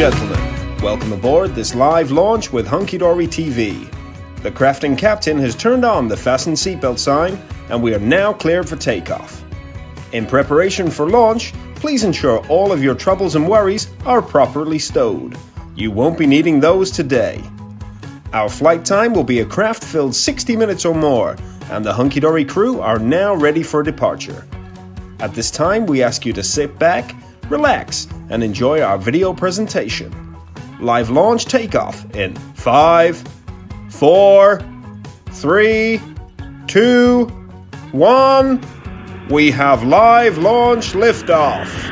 gentlemen, welcome aboard this live launch with Hunky Dory TV. The crafting captain has turned on the fasten seatbelt sign and we are now cleared for takeoff. In preparation for launch, please ensure all of your troubles and worries are properly stowed. You won't be needing those today. Our flight time will be a craft-filled 60 minutes or more, and the Hunky Dory crew are now ready for departure. At this time, we ask you to sit back, relax, and enjoy our video presentation. Live launch takeoff in 5, 4, 3, 2, 1. We have live launch liftoff.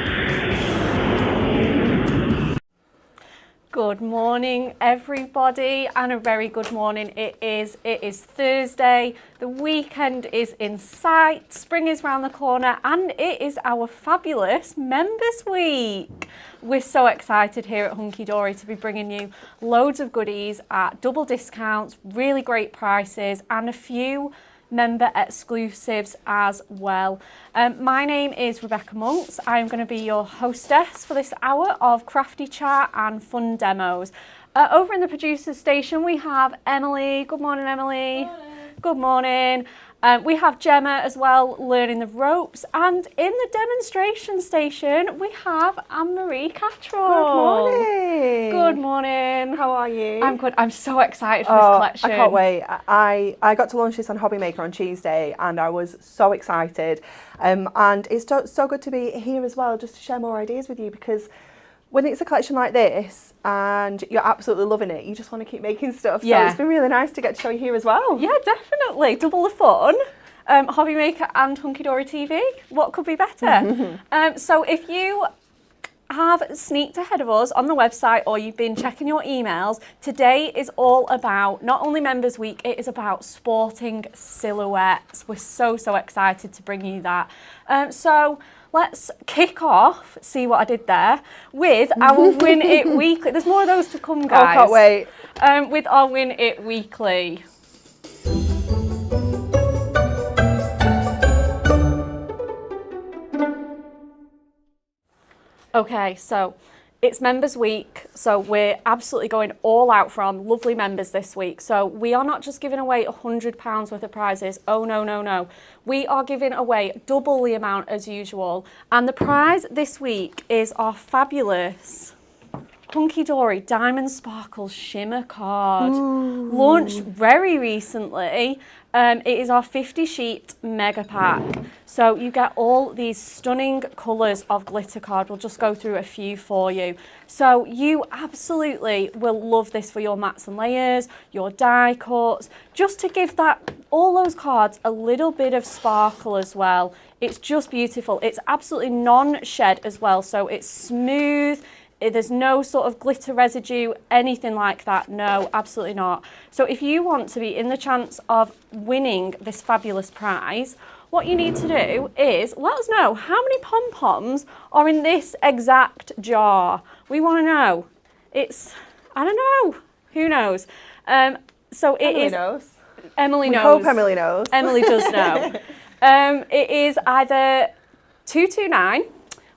Good morning, everybody, and a very good morning. It is Thursday. The weekend is in sight. Spring is round the corner, and it is our fabulous Members Week. We're so excited here at Hunky Dory to be bringing you loads of goodies at double discounts, really great prices, and a few member exclusives as well. My name is Rebecca Monks. I'm going to be your hostess for this hour of crafty chat and fun demos. Over in the producer's station we have Emily. Good morning, Emily. Morning. Good morning. We have Gemma as well, learning the ropes, and in the demonstration station we have Anne-Marie Cattrell. Good morning. Good morning. How are you? I'm good. I'm so excited for this collection. I can't wait. I got to launch this on Hobby Maker on Tuesday and I was so excited. And it's so good to be here as well, just to share more ideas with you, because when it's a collection like this and you're absolutely loving it, you just want to keep making stuff. Yeah. So it's been really nice to get to show you here as well. Yeah, definitely. Double the fun. Hobby Maker and Hunky Dory TV. What could be better? So if you have sneaked ahead of us on the website or you've been checking your emails, today is all about not only Members Week, it is about sporting silhouettes. We're so excited to bring you that. So let's kick off, see what I did there, with our Win It Weekly. There's more of those to come, guys. Oh, can't wait. With our Win It Weekly. Okay, so it's Members Week, so we're absolutely going all out from lovely members this week. So we are not just giving away £100 worth of prizes. Oh, no. We are giving away double the amount as usual. And the prize this week is our fabulous Hunky Dory Diamond Sparkle Shimmer card. Ooh. Launched very recently. It is our 50 sheet mega pack. So you get all these stunning colours of glitter card. We'll just go through a few for you. So you absolutely will love this for your mats and layers, your die cuts, just to give all those cards a little bit of sparkle as well. It's just beautiful. It's absolutely non-shed as well, so it's smooth. There's no sort of glitter residue, anything like that. No, absolutely not. So if you want to be in the chance of winning this fabulous prize, what you need to do is let us know how many pom-poms are in this exact jar. We want to know. I don't know. Who knows? So Emily knows. Emily knows. I hope Emily knows. Emily does know. It is either 229,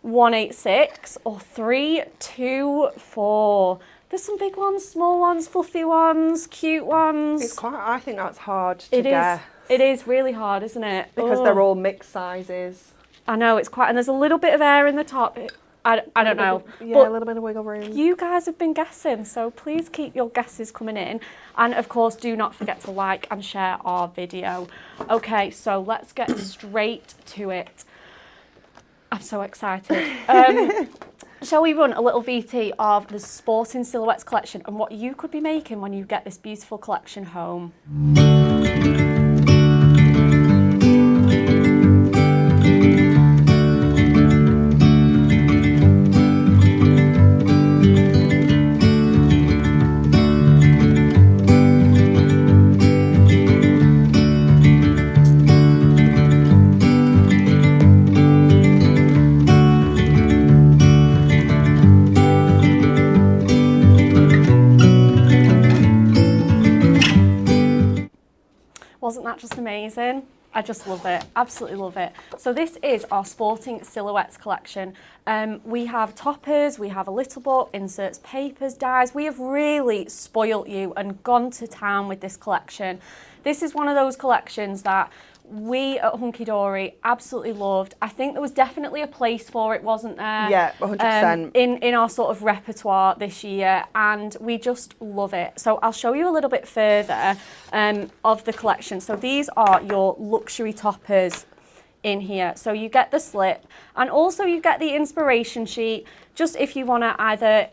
186 or 324. There's some big ones, small ones, fluffy ones, cute ones. I think that's hard to guess. It is really hard, isn't it? Because they're all mixed sizes. I know, it's quite, and there's a little bit of air in the top. I don't know. Yeah, a little bit of wiggle room. You guys have been guessing, so please keep your guesses coming in. And of course, do not forget to like and share our video. Okay, so let's get straight to it. I'm so excited. Shall we run a little VT of the Sporting Silhouettes collection and what you could be making when you get this beautiful collection home? Wasn't that just amazing? I just love it, absolutely love it. So this is our sporting silhouettes collection. We have toppers, we have a little book, inserts, papers, dies. We have really spoilt you and gone to town with this collection. This is one of those collections that we at Hunky Dory absolutely loved. I think there was definitely a place for it, wasn't there? Yeah, 100%. In our sort of repertoire this year, and we just love it. So I'll show you a little bit further of the collection. So these are your luxury toppers in here. So you get the slip, and also you get the inspiration sheet, just if you want to either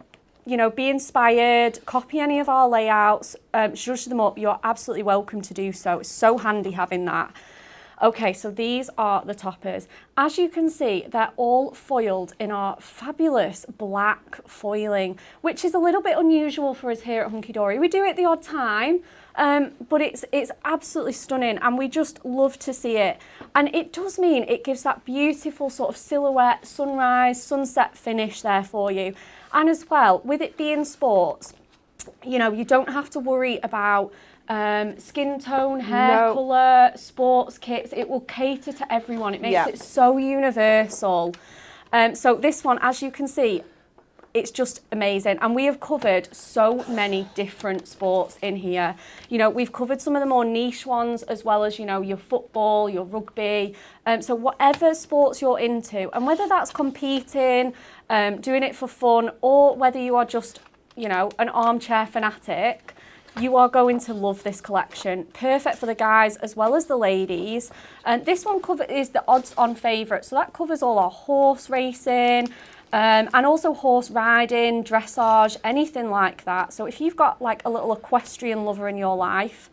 be inspired, copy any of our layouts, zhuzh them up, you're absolutely welcome to do so. It's so handy having that. Okay, so these are the toppers. As you can see, they're all foiled in our fabulous black foiling, which is a little bit unusual for us here at Hunky Dory. We do it the odd time, but it's absolutely stunning, and we just love to see it. And it does mean it gives that beautiful sort of silhouette, sunrise, sunset finish there for you. And as well, with it being sports, you don't have to worry about skin tone, hair colour, sports kits. It will cater to everyone. It makes it so universal. So this one, as you can see, it's just amazing. And we have covered so many different sports in here. We've covered some of the more niche ones, as well as, your football, your rugby. So whatever sports you're into, and whether that's competing, doing it for fun, or whether you are just, an armchair fanatic, you are going to love this collection. Perfect for the guys as well as the ladies. And this one is the odds-on favourite. So that covers all our horse racing, and also horse riding, dressage, anything like that. So if you've got like a little equestrian lover in your life,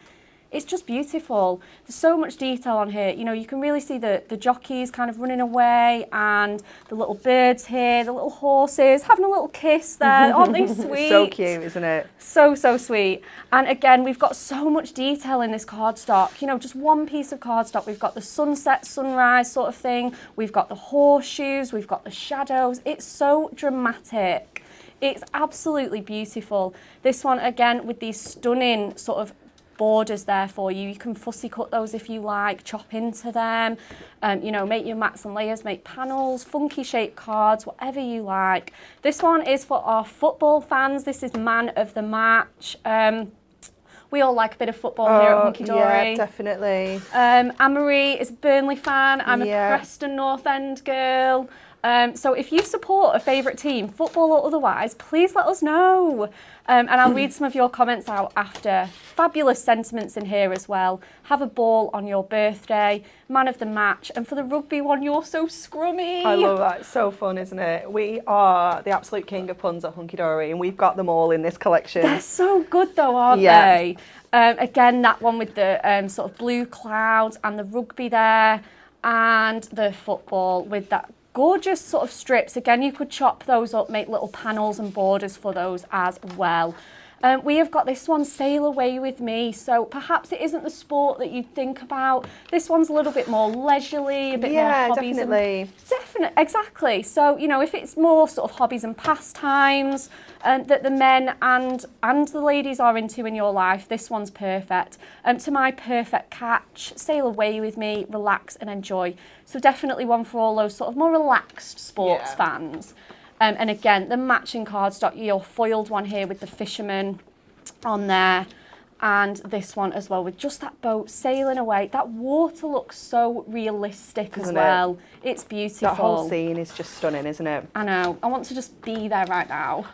it's just beautiful. There's so much detail on here. You can really see the jockeys kind of running away, and the little birds here, the little horses having a little kiss there. Aren't they sweet? So cute, isn't it? So sweet. And again, we've got so much detail in this cardstock. Just one piece of cardstock. We've got the sunset, sunrise sort of thing. We've got the horseshoes. We've got the shadows. It's so dramatic. It's absolutely beautiful. This one, again, with these stunning sort of borders there for you. You can fussy cut those if you like, chop into them, make your mats and layers, make panels, funky shaped cards, whatever you like. This one is for our football fans. This is man of the match. We all like a bit of football here at Hunky Dory. Yeah, definitely. Anne-Marie is a Burnley fan. I'm a Preston North End girl. So if you support a favourite team, football or otherwise, please let us know. And I'll read some of your comments out after. Fabulous sentiments in here as well. Have a ball on your birthday, man of the match. And for the rugby one, you're so scrummy. I love that. It's so fun, isn't it? We are the absolute king of puns at Hunky Dory, and we've got them all in this collection. They're so good though, aren't they? Again, that one with the sort of blue clouds and the rugby there, and the football with that gorgeous sort of strips. Again, you could chop those up, make little panels and borders for those as well. We have got this one, Sail Away With Me. So perhaps it isn't the sport that you'd think about. This one's a little bit more leisurely, a bit more hobbies. Definitely. Definitely, exactly. So, if it's more sort of hobbies and pastimes that the men and the ladies are into in your life, this one's perfect. To my perfect catch, Sail Away With Me, relax and enjoy. So definitely one for all those sort of more relaxed sports fans. And again, the matching cardstock, your foiled one here with the fisherman on there, and this one as well with just that boat sailing away. That water looks so realistic as well. It's beautiful. That whole scene is just stunning, isn't it? I know. I want to just be there right now.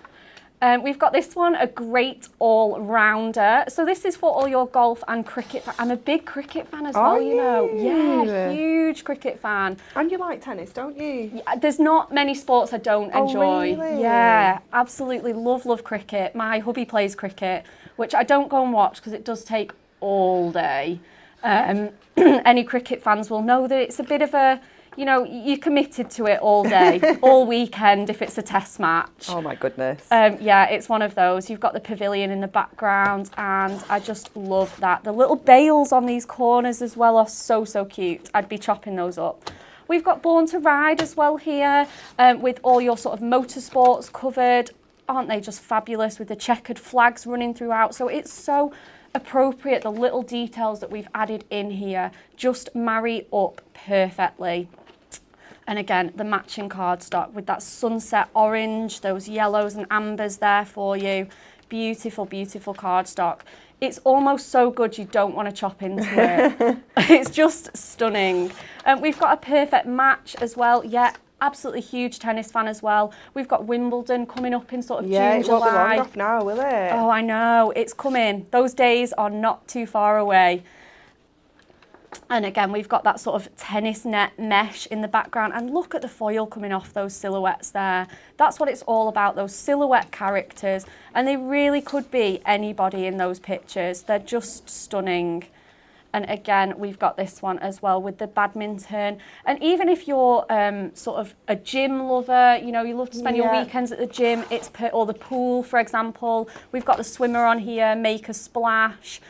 We've got this one, a great all-rounder. So this is for all your golf and cricket. I'm a big cricket fan as well, you know. Yeah, huge cricket fan. And you like tennis, don't you? Yeah, there's not many sports I don't enjoy. Really? Yeah, absolutely love cricket. My hubby plays cricket, which I don't go and watch because it does take all day. Any cricket fans will know that it's a bit of a, you're committed to it all day, all weekend if it's a test match. Oh my goodness. Yeah, it's one of those. You've got the pavilion in the background, and I just love that. The little bales on these corners as well are so cute. I'd be chopping those up. We've got Born to Ride as well here, with all your sort of motorsports covered. Aren't they just fabulous with the checkered flags running throughout? So it's so appropriate. The little details that we've added in here just marry up perfectly. And again, the matching cardstock with that sunset orange, those yellows and ambers there for you. Beautiful, beautiful cardstock. It's almost so good you don't want to chop into it. It's just stunning. We've got a perfect match as well. Yeah, absolutely huge tennis fan as well. We've got Wimbledon coming up in sort of June, July. Yeah, it won't be long off now, will it? Oh, I know. It's coming. Those days are not too far away. And again, we've got that sort of tennis net mesh in the background. And look at the foil coming off those silhouettes there. That's what it's all about, those silhouette characters. And they really could be anybody in those pictures. They're just stunning. And again, we've got this one as well with the badminton. And even if you're sort of a gym lover, you know, you love to spend your weekends at the gym, or the pool, for example. We've got the swimmer on here, make a splash.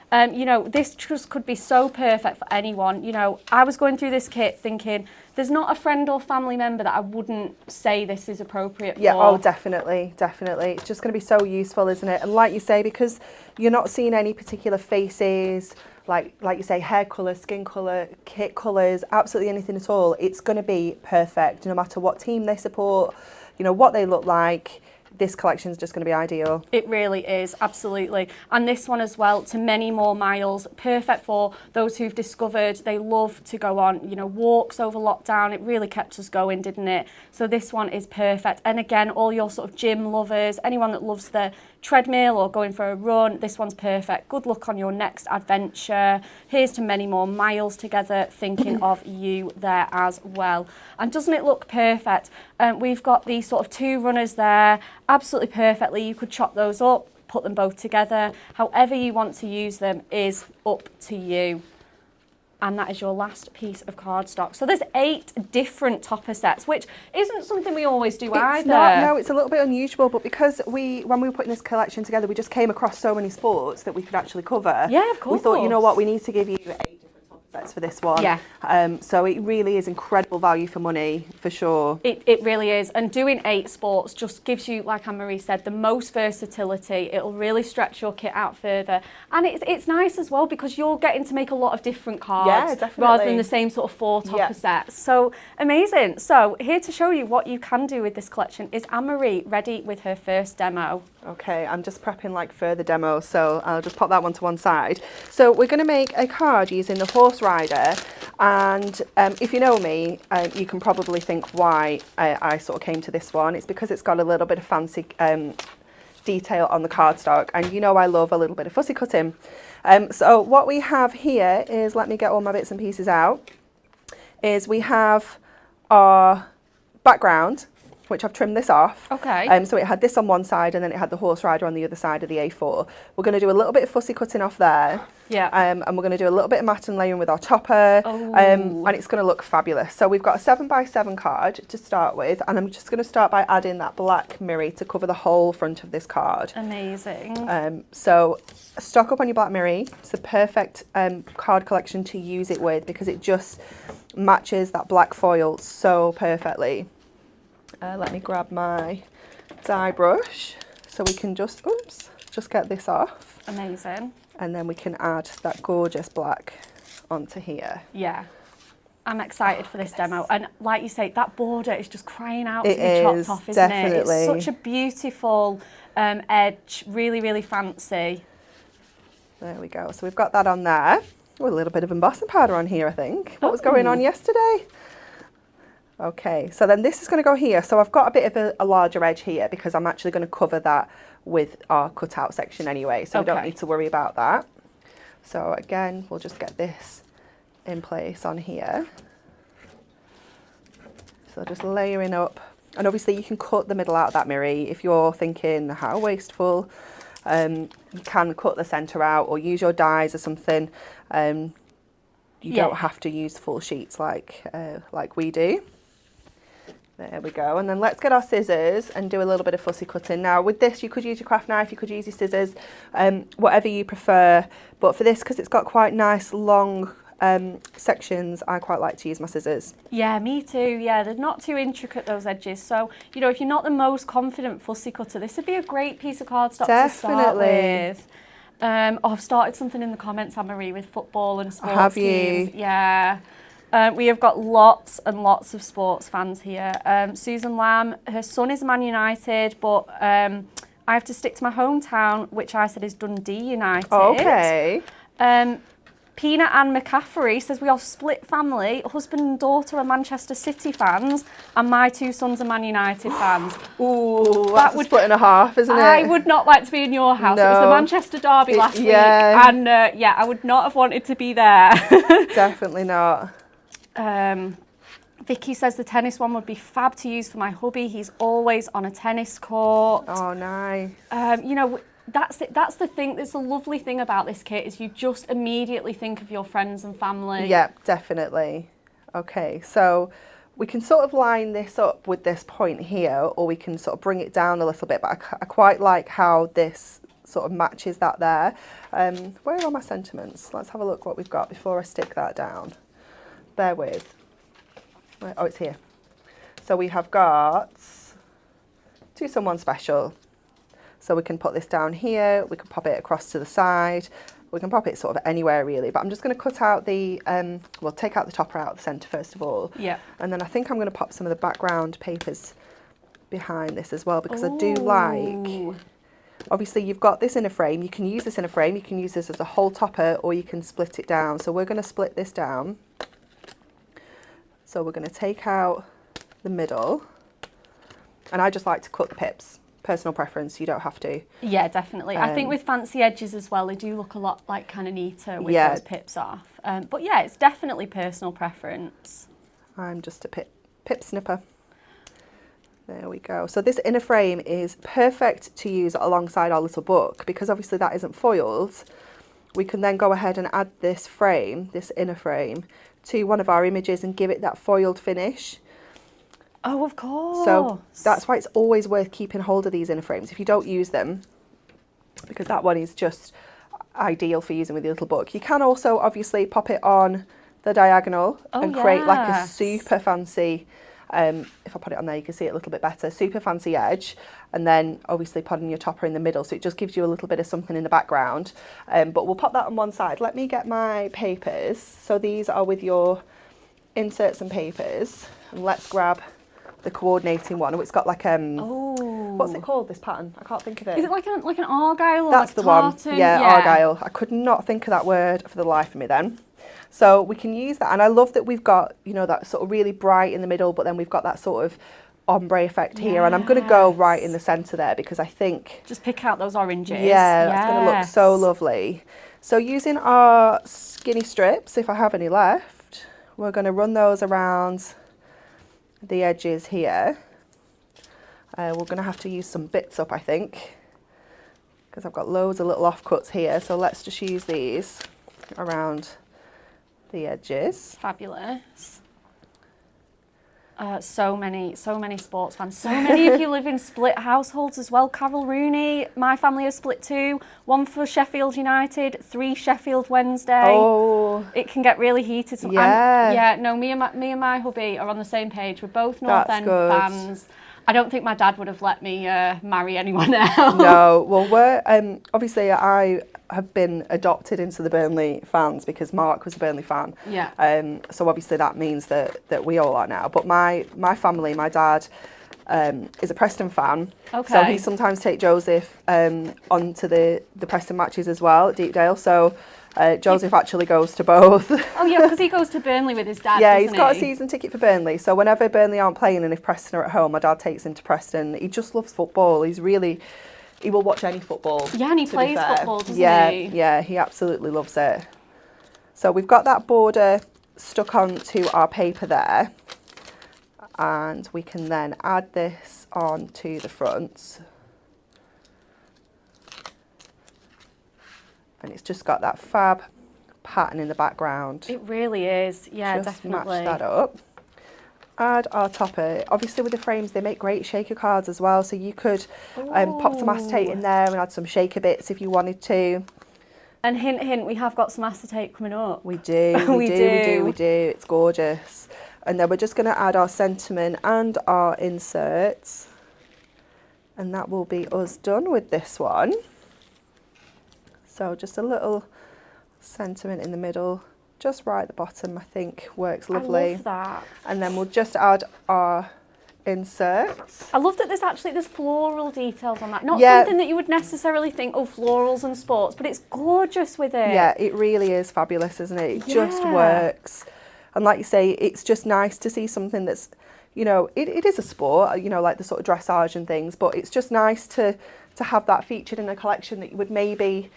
You know, this just could be so perfect for anyone. You know, I was going through this kit thinking, there's not a friend or family member that I wouldn't say this is appropriate for. Yeah, oh, definitely, definitely. It's just going to be so useful, isn't it? And like you say, because you're not seeing any particular faces, like you say, hair colour, skin colour, kit colours, absolutely anything at all, it's going to be perfect, no matter what team they support, you know, what they look like. This collection is just going to be ideal. It really is, absolutely. And this one as well, to many more miles, perfect for those who've discovered they love to go on, you know, walks over lockdown. It really kept us going, didn't it? So this one is perfect. And again, all your sort of gym lovers, anyone that loves the treadmill or going for a run, this one's perfect. Good luck on your next adventure. Here's to many more miles together, thinking of you there as well. And doesn't it look perfect? We've got these sort of two runners there, absolutely perfectly. You could chop those up, put them both together. However you want to use them is up to you. And that is your last piece of cardstock. So there's 8 different topper sets, which isn't something we always do either. It's not, no, it's a little bit unusual, but because when we were putting this collection together, we just came across so many sports that we could actually cover. Yeah, of course. We thought, you know what, we need to give you 8 different topper sets for this one. Yeah. So it really is incredible value for money, for sure. It really is. And doing 8 sports just gives you, like Anne-Marie said, the most versatility. It'll really stretch your kit out further. And it's nice as well because you're getting to make a lot of different cards rather than the same sort of 4 topper sets. So amazing. So here to show you what you can do with this collection is Anne-Marie ready with her first demo. Okay, I'm just prepping like further demos, so I'll just pop that one to one side. So we're going to make a card using the horse rider, and if you know me, you can probably think why I sort of came to this one. It's because it's got a little bit of fancy detail on the cardstock, and you know I love a little bit of fussy cutting. So what we have here is, let me get all my bits and pieces out, is we have our background, which I've trimmed this off. Okay. So it had this on one side and then it had the horse rider on the other side of the A4. We're going to do a little bit of fussy cutting off there. Yeah. And we're going to do a little bit of matte and layering with our topper. And it's going to look fabulous. So we've got a 7x7 card to start with, and I'm just going to start by adding that black mirror to cover the whole front of this card. Amazing. So stock up on your black mirror. It's the perfect card collection to use it with because it just matches that black foil so perfectly. Let me grab my dye brush so we can just get this off. Amazing. And then we can add that gorgeous black onto here. Yeah. I'm excited for this demo. And like you say, that border is just crying out to be chopped off, isn't it? It's such a beautiful edge, really, really fancy. There we go. So we've got that on there. Oh, a little bit of embossing powder on here, I think. What was going on yesterday? Okay, so then this is going to go here. So I've got a bit of a larger edge here because I'm actually going to cover that with our cutout section anyway. So we don't need to worry about that. So again, we'll just get this in place on here. So just layering up. And obviously you can cut the middle out of that mirror. If you're thinking how wasteful, you can cut the centre out or use your dies or something. You don't have to use full sheets like we do. There we go. And then let's get our scissors and do a little bit of fussy cutting. Now with this, you could use your craft knife, you could use your scissors, whatever you prefer. But for this, because it's got quite nice long sections, I quite like to use my scissors. Yeah, me too. Yeah, they're not too intricate, those edges. So, you know, if you're not the most confident fussy cutter, this would be a great piece of cardstock to start with. I've started something in the comments, Anne-Marie, with football and sports Have you? teams. Yeah. We have got lots and lots of sports fans here. Susan Lamb, her son is Man United, but I have to stick to my hometown, which I said is Dundee United. Okay. Peanut Ann McCaffrey says we are split family. Husband and daughter are Manchester City fans, and my 2 sons are Man United fans. Ooh, that's a split and a half, isn't it? I would not like to be in your house. No. It was the Manchester derby last week, yeah. and I would not have wanted to be there. Definitely not. Vicky says the tennis one would be fab to use for my hubby. He's always on a tennis court. Oh, nice. You know, that's it. That's the thing. That's the lovely thing about this kit is you just immediately think of your friends and family. Yeah, definitely. Okay, so we can sort of line this up with this point here, or we can sort of bring it down a little bit, but I quite like how this sort of matches that there. Where are my sentiments? Let's have a look what we've got before I stick that down. Bear with. Oh, it's here. So we have got To Someone Special. So we can put this down here, we can pop it across to the side, we can pop it sort of anywhere really, but I'm just going to cut out the, well, take out the topper out of the centre first of all. Yeah. And then I think I'm going to pop some of the background papers behind this as well, because I do Ooh. like, obviously you've got this in a frame, you can use this in a frame, you can use this as a whole topper, or you can split it down. So we're going to split this down. So we're going to take out the middle, and I just like to cut the pips. Personal preference, you don't have to. Yeah, definitely. I think with fancy edges as well, they do look a lot like kind of neater with those pips off. But yeah, it's definitely personal preference. I'm just a pip snipper. There we go. So this inner frame is perfect to use alongside our little book, because obviously that isn't foiled. We can then go ahead and add this frame, this inner frame, to one of our images and give it that foiled finish. Oh, of course. So that's why it's always worth keeping hold of these inner frames if you don't use them, because that one is just ideal for using with your little book. You can also obviously pop it on the diagonal and create like a super fancy, if I put it on there you can see it a little bit better, super fancy edge, and then obviously putting your topper in the middle, so it just gives you a little bit of something in the background. But we'll pop that on one side. Let me get my papers. So these are with your inserts and papers, and let's grab the coordinating one. Oh, it's got like what's it called, this pattern? I can't think of it. Is it like an argyle or That's like the tartan? one. Yeah, argyle. I could not think of that word for the life of me then. So we can use that, and I love that we've got, you know, that sort of really bright in the middle, but then we've got that sort of ombre effect here, and I'm going to go right in the centre there because I think just pick out those oranges. Yeah, that's going to look so lovely. So using our skinny strips, if I have any left, we're going to run those around the edges here. We're going to have to use some bits up, I think, because I've got loads of little offcuts here. So let's just use these around the edges. Fabulous. So many sports fans. So many of you live in split households as well. Carol Rooney, my family is split too. 1 for Sheffield United, 3 Sheffield Wednesday. Oh, it can get really heated. Yeah. Me and my hubby are on the same page. We're both North End fans. I don't think my dad would have let me marry anyone else. No, well, we're obviously I have been adopted into the Burnley fans because Mark was a Burnley fan. Yeah. So obviously that means that we all are now. But my family, my dad is a Preston fan. Okay. So he sometimes takes Joseph onto the Preston matches as well at Deepdale. So Joseph actually goes to both. Oh yeah, because he goes to Burnley with his dad. Yeah, he's got a season ticket for Burnley. So whenever Burnley aren't playing and if Preston are at home, my dad takes him to Preston. He just loves football. He will watch any football. Yeah, and he plays football, doesn't he? Yeah, he absolutely loves it. So we've got that border stuck onto our paper there, and we can then add this onto the front. And it's just got that fab pattern in the background. It really is. Yeah, just definitely. Match that up. Add our topper. Obviously with the frames they make great shaker cards as well, so you could pop some acetate in there and add some shaker bits if you wanted to. And hint hint, we have got some acetate coming up. We do. We do. It's gorgeous. And then we're just going to add our sentiment and our inserts, and that will be us done with this one. So just a little sentiment in the middle, just right at the bottom, I think works lovely. I love that. And then we'll just add our inserts. I love that there's floral details on that. Not Yeah. something that you would necessarily think, oh, florals and sports, but it's gorgeous with it. Yeah, it really is fabulous, isn't it? It just Yeah. works. And like you say, it's just nice to see something that's, you know, it is a sport, you know, like the sort of dressage and things, but it's just nice to have that featured in a collection that you would maybe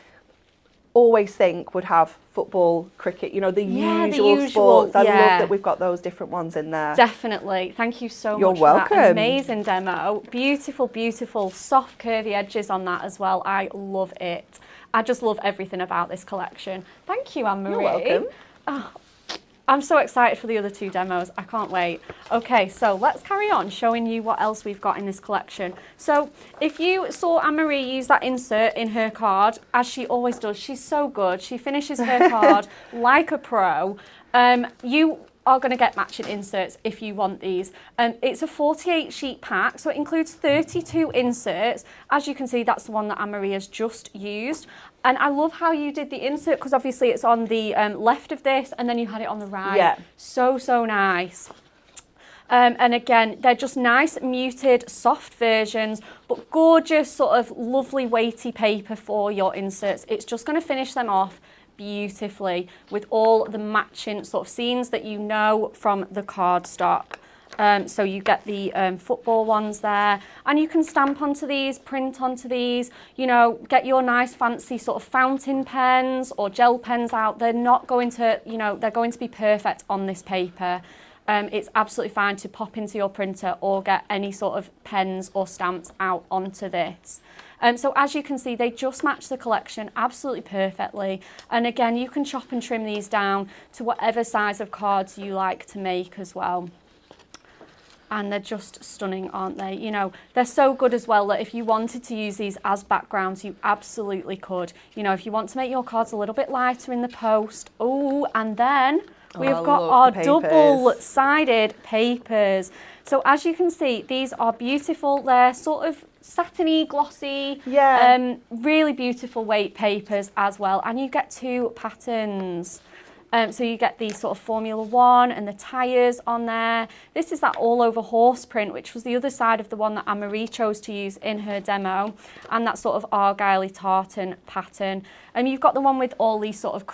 always think would have football, cricket, you know, the usual sports. I love that we've got those different ones in there. Definitely. Thank you so You're much for that welcome. amazing demo. Beautiful, beautiful, soft, curvy edges on that as well. I love it. I just love everything about this collection. Thank you, Anne-Marie. You're welcome. Oh, I'm so excited for the other two demos. I can't wait. Okay, so let's carry on showing you what else we've got in this collection. So if you saw Anne-Marie use that insert in her card, as she always does, she's so good. She finishes her card like a pro. You are going to get matching inserts if you want these. It's a 48 sheet pack, so it includes 32 inserts. As you can see, that's the one that Anne-Marie has just used. And I love how you did the insert, because obviously it's on the left of this and then you had it on the right. Yeah. So, so nice. And again, they're just nice, muted, soft versions, but gorgeous, sort of lovely, weighty paper for your inserts. It's just going to finish them off beautifully with all the matching sort of scenes that you know from the cardstock. So you get the football ones there, and you can stamp onto these, print onto these, you know, get your nice fancy sort of fountain pens or gel pens out. They're not going to, you know, they're going to be perfect on this paper. It's absolutely fine to pop into your printer or get any sort of pens or stamps out onto this. So as you can see, they just match the collection absolutely perfectly. And again, you can chop and trim these down to whatever size of cards you like to make as well. And they're just stunning, aren't they? You know, they're so good as well that if you wanted to use these as backgrounds, you absolutely could. You know, if you want to make your cards a little bit lighter in the post. Oh, and then we've got our double-sided papers. So as you can see, these are beautiful. They're sort of satiny, glossy, really beautiful weight papers as well. And you get two patterns. So you get the sort of Formula One and the tyres on there. This is that all-over horse print, which was the other side of the one that Anne-Marie chose to use in her demo, and that sort of argyle tartan pattern. And you've got the one with all these sort of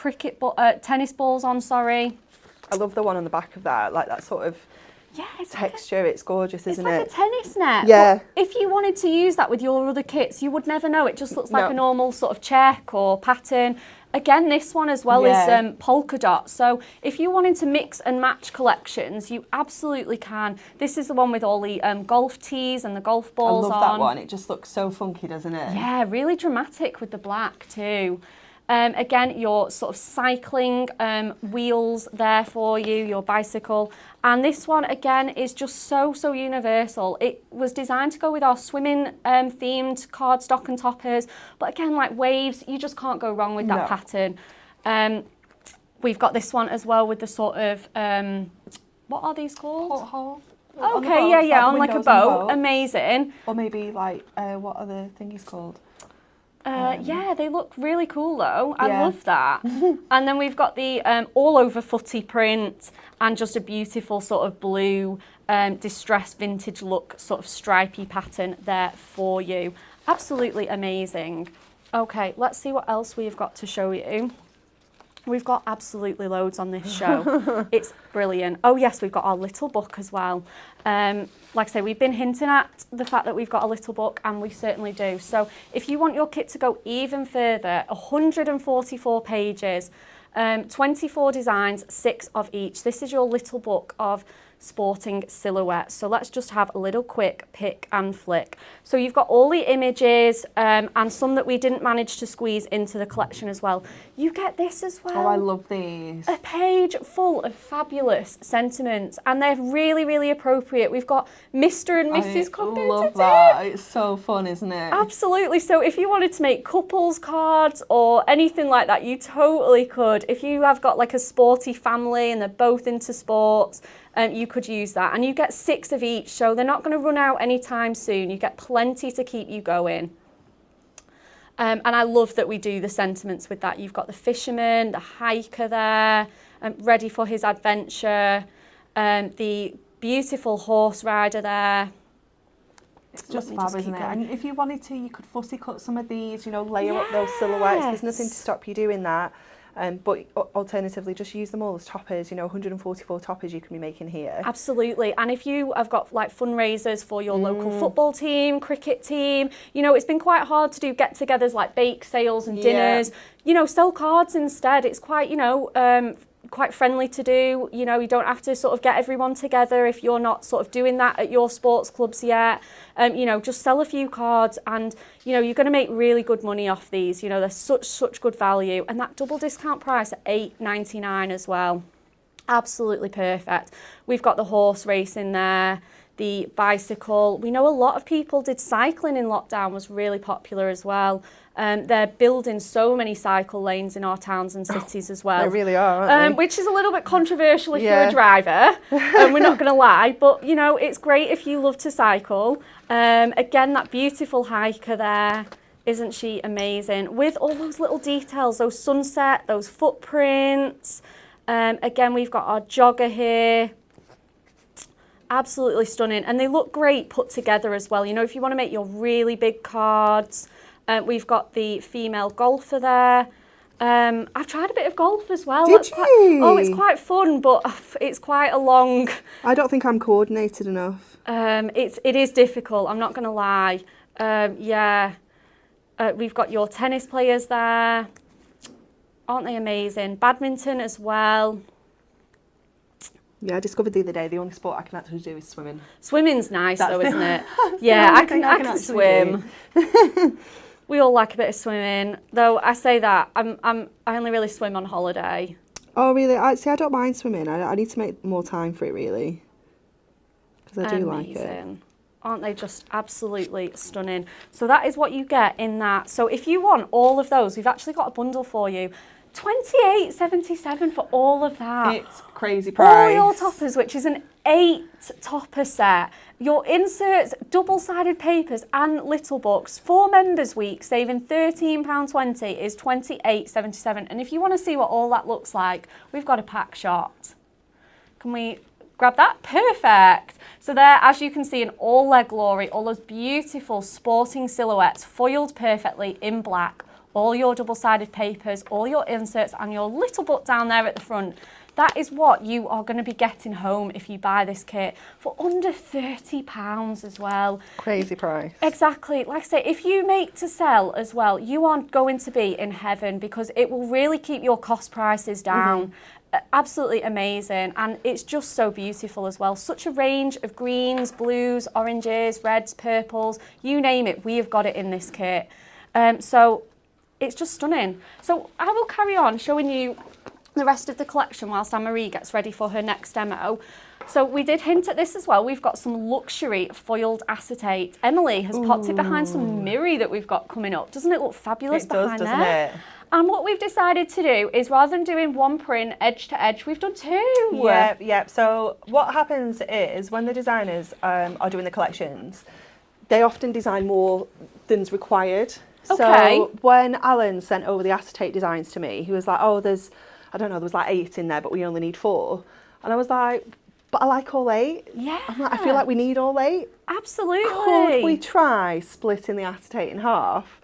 tennis balls on, sorry. I love the one on the back of that, like that sort of texture. It's gorgeous, isn't it? It's like a tennis net. Yeah. But if you wanted to use that with your other kits, you would never know. It just looks like a normal sort of check or pattern. Again, this one as well is polka dot. So if you wanted to mix and match collections, you absolutely can. This is the one with all the golf tees and the golf balls on. I love that one. It just looks so funky, doesn't it? Yeah, really dramatic with the black too. Again, your sort of cycling wheels there for you, your bicycle. And this one, again, is just so, so universal. It was designed to go with our swimming themed cardstock and toppers. But again, like waves, you just can't go wrong with that pattern. We've got this one as well with the sort of, what are these called? Porthole. Okay, on like a boat. Amazing. Or maybe like, what are the thingies called? Yeah, they look really cool though. I love that. And then we've got the all over footy print and just a beautiful sort of blue distressed vintage look sort of stripy pattern there for you. Absolutely amazing. Okay, let's see what else we've got to show you. We've got absolutely loads on this show. It's brilliant. Oh yes, we've got our little book as well. Like I say, we've been hinting at the fact that we've got a little book, and we certainly do. So if you want your kit to go even further, 144 pages, 24 designs, 6 of each. This is your little book of sporting silhouettes. So let's just have a little quick pick and flick. So you've got all the images and some that we didn't manage to squeeze into the collection as well. You get this as well. Oh, I love these. A page full of fabulous sentiments, and they're really, really appropriate. We've got Mr. and Mrs. I love that. It's so fun, isn't it? Absolutely. So if you wanted to make couples cards or anything like that, you totally could. If you have got like a sporty family and they're both into sports, you could use that. And you get 6 of each, so they're not going to run out anytime soon. You get plenty to keep you going. And I love that we do the sentiments with that. You've got the fisherman, the hiker there, ready for his adventure, the beautiful horse rider there. It's just fab, isn't it? And if you wanted to, you could fussy cut some of these, you know, layer up those silhouettes. There's nothing to stop you doing that. But alternatively, just use them all as toppers. You know, 144 toppers you can be making here. Absolutely. And if you have got like fundraisers for your local football team, cricket team, you know, it's been quite hard to do get-togethers like bake sales and dinners. You know, sell cards instead. It's quite, you know, quite friendly to do. You know, you don't have to sort of get everyone together if you're not sort of doing that at your sports clubs yet. You know, just sell a few cards and, you know, you're going to make really good money off these. You know, they're such good value. And that double discount price at $8.99 as well. Absolutely perfect. We've got the horse race in there, the bicycle. We know a lot of people did cycling in lockdown, was really popular as well. They're building so many cycle lanes in our towns and cities as well. They really are, aren't they? Which is a little bit controversial if you're a driver, we're not going to lie. But, you know, it's great if you love to cycle. Again, that beautiful hiker there, isn't she amazing? With all those little details, those sunset, those footprints. Again, we've got our jogger here. Absolutely stunning. And they look great put together as well. You know, if you want to make your really big cards. We've got the female golfer there. I've tried a bit of golf as well. Did you? It's quite fun, but it's quite a long... I don't think I'm coordinated enough. It is difficult, I'm not going to lie. We've got your tennis players there. Aren't they amazing? Badminton as well. Yeah, I discovered the other day the only sport I can actually do is swimming. Swimming's nice though, isn't it? Yeah, I can swim. We all like a bit of swimming, though I say that I only really swim on holiday. Oh really? I don't mind swimming. I need to make more time for it really, because I do like it. Aren't they just absolutely stunning? So that is what you get in that. So if you want all of those, we've actually got a bundle for you. $28.77 for all of that. It's crazy price. All your toppers, which is an 8-topper set. Your inserts, double-sided papers and little books. 4 members week, saving £13.20 is $28.77. And if you want to see what all that looks like, we've got a pack shot. Can we grab that? Perfect. So there, as you can see in all their glory, all those beautiful sporting silhouettes, foiled perfectly in black. All your double-sided papers, all your inserts and your little book down there at the front. That is what you are going to be getting home if you buy this kit for under £30 as well. Crazy price. Exactly. Like I say, if you make to sell as well, you are going to be in heaven because it will really keep your cost prices down. Absolutely amazing, and it's just so beautiful as well. Such a range of greens, blues, oranges, reds, purples, you name it, we have got it in this kit. So it's just stunning. So I will carry on showing you the rest of the collection whilst Anne-Marie gets ready for her next demo. So we did hint at this as well. We've got some luxury foiled acetate. Emily has popped it behind some mirror that we've got coming up. Doesn't it look fabulous behind there? Doesn't it? And what we've decided to do is rather than doing one print edge to edge, we've done 2. Yeah. So what happens is when the designers are doing the collections, they often design more than's required. Okay. So when Alan sent over the acetate designs to me, he was like, oh, there was like 8 in there, but we only need 4. And I was like, but I like all 8. Yeah. I'm like, I feel like we need all 8. Absolutely. Could we try splitting the acetate in half?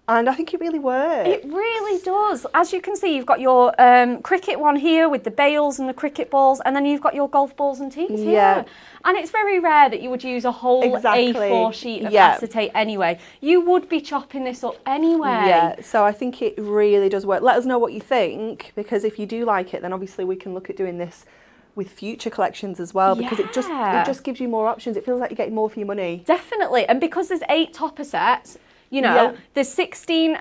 And I think it really works. It really does. As you can see, you've got your cricket one here with the bails and the cricket balls, and then you've got your golf balls and tees here. And it's very rare that you would use a whole A4 sheet of acetate anyway. You would be chopping this up anyway. Yeah, so I think it really does work. Let us know what you think, because if you do like it, then obviously we can look at doing this with future collections as well, because it just gives you more options. It feels like you're getting more for your money. Definitely, and because there's 8 topper sets, you know, there's 16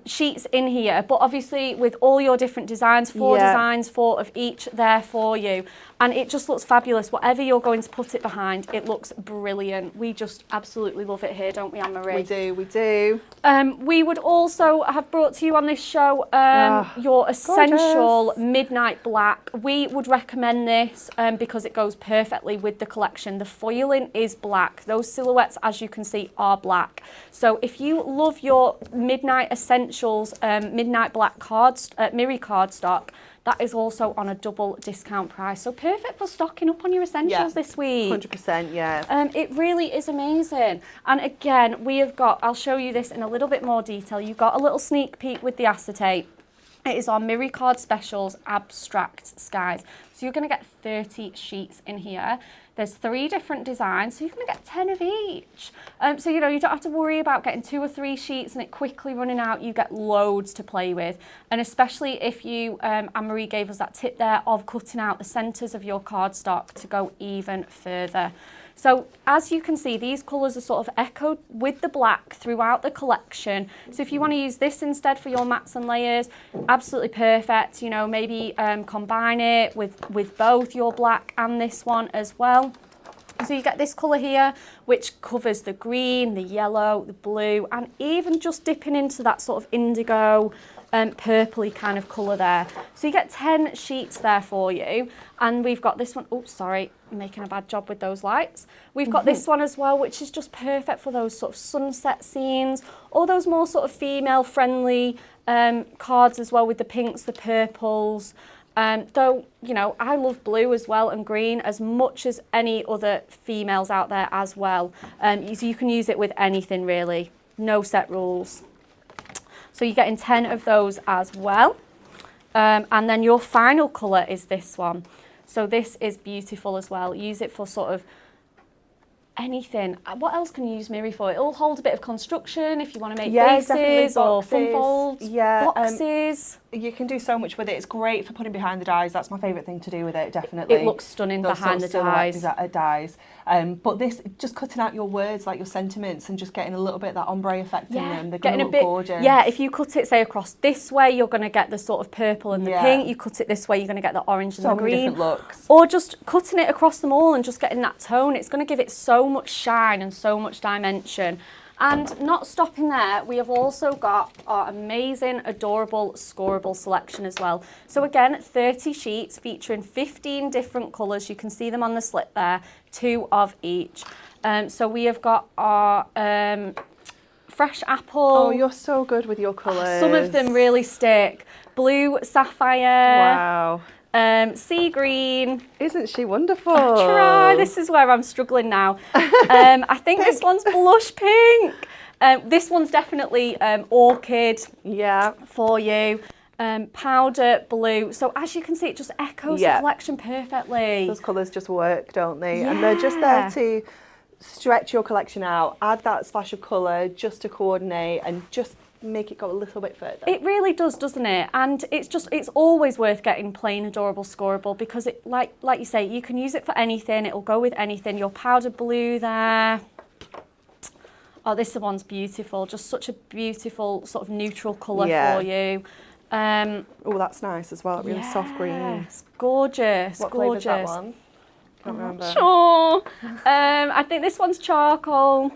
sheets in here, but obviously with all your different designs, 4 designs, 4 of each there for you. and it just looks fabulous. Whatever you're going to put it behind, it looks brilliant. We just absolutely love it here, don't we, Anne-Marie? We do, we do. We would also have brought to you on this show your essential gorgeous. midnight black. We would recommend this because it goes perfectly with the collection. The foiling is black. Those silhouettes, as you can see, are black. So if you love your midnight essentials, midnight black Miri cardstock, that is also on a double discount price. So perfect for stocking up on your essentials this week. 100%, yeah. It really is amazing. And again, we have got, I'll show you this in a little bit more detail. You've got a little sneak peek with the acetate. It is our Miri Card Specials Abstract Skies. So you're going to get 30 sheets in here. There's 3 different designs, so you're going to get 10 of each. So, you know, you don't have to worry about getting 2 or 3 sheets and it quickly running out. You get loads to play with. And especially if you, Anne-Marie gave us that tip there of cutting out the centres of your cardstock to go even further. So as you can see, these colours are sort of echoed with the black throughout the collection. So if you want to use this instead for your mats and layers, absolutely perfect. You know, maybe combine it with both your black and this one as well. So you get this colour here, which covers the green, the yellow, the blue, and even just dipping into that sort of indigo, purpley kind of colour there. So you get 10 sheets there for you. And we've got this one, oops, sorry, I'm making a bad job with those lights. We've got this one as well, which is just perfect for those sort of sunset scenes, or those more sort of female-friendly cards as well, with the pinks, the purples. Though, you know, I love blue as well and green as much as any other females out there as well. So you can use it with anything really, no set rules. So you're getting 10 of those as well. And then your final colour is this one. So this is beautiful as well. Use it for sort of anything. What else can you use Miri for? It'll hold a bit of construction if you want to make bases or fun folds, boxes. You can do so much with it. It's great for putting behind the dies. That's my favourite thing to do with it, definitely. It looks stunning behind the dies. But this, just cutting out your words, like your sentiments, and just getting a little bit of that ombre effect in them. They're going to look gorgeous. Yeah, if you cut it, say, across this way, you're going to get the sort of purple and the pink. You cut it this way, you're going to get the orange and the green. So many different looks. Or just cutting it across them all and just getting that tone. It's going to give it so much shine and so much dimension. And not stopping there, we have also got our amazing, adorable, scoreable selection as well. So again, 30 sheets featuring 15 different colours. You can see them on the slip there, 2 of each. So we have got our fresh apple. Oh, you're so good with your colours. Some of them really stick. Blue sapphire. Wow. Sea green. Isn't she wonderful? I try. This is where I'm struggling now. I think this one's blush pink. This one's definitely orchid for you. Powder blue. So as you can see, it just echoes the collection perfectly. Those colours just work, don't they? And they're just there to stretch your collection out, add that splash of colour just to coordinate and just make it go a little bit further. It really does, doesn't it? And it's always worth getting plain, adorable, scoreable, because it, like you say, you can use it for anything. It'll go with anything. Your powder blue there. Oh, this one's beautiful. Just such a beautiful sort of neutral colour for you. Oh, that's nice as well. Really soft green. Gorgeous. What flavour is that one? Can't remember. Sure. I think this one's charcoal.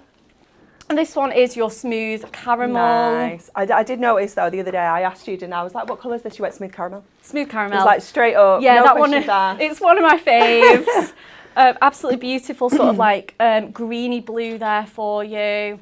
And this one is your smooth caramel. Nice. I did notice though the other day, I asked you, and I was like, what colour is this? You went smooth caramel. Smooth caramel. It was like straight up. Yeah, no that one. Asked. It's one of my faves. Absolutely beautiful, sort of like greeny blue there for you.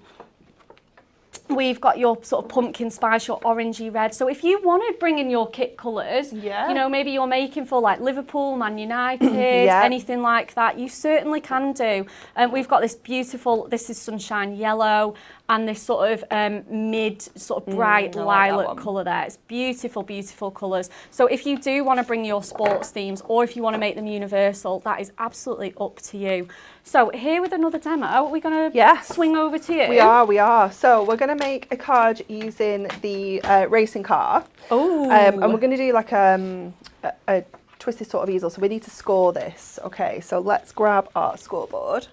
We've got your sort of pumpkin spice, your orangey red. So if you want to bring in your kit colours, you know, maybe you're making for like Liverpool, Man United, anything like that, you certainly can do. We've got this beautiful, this is sunshine yellow, and this sort of mid, sort of bright lilac colour there. It's beautiful, beautiful colours. So if you do want to bring your sports themes, or if you want to make them universal, that is absolutely up to you. So here with another demo, are we going to swing over to you? We are. So we're going to make a card using the racing car. Oh. And we're going to do like a twisted sort of easel. So we need to score this. Okay, so let's grab our scoreboard.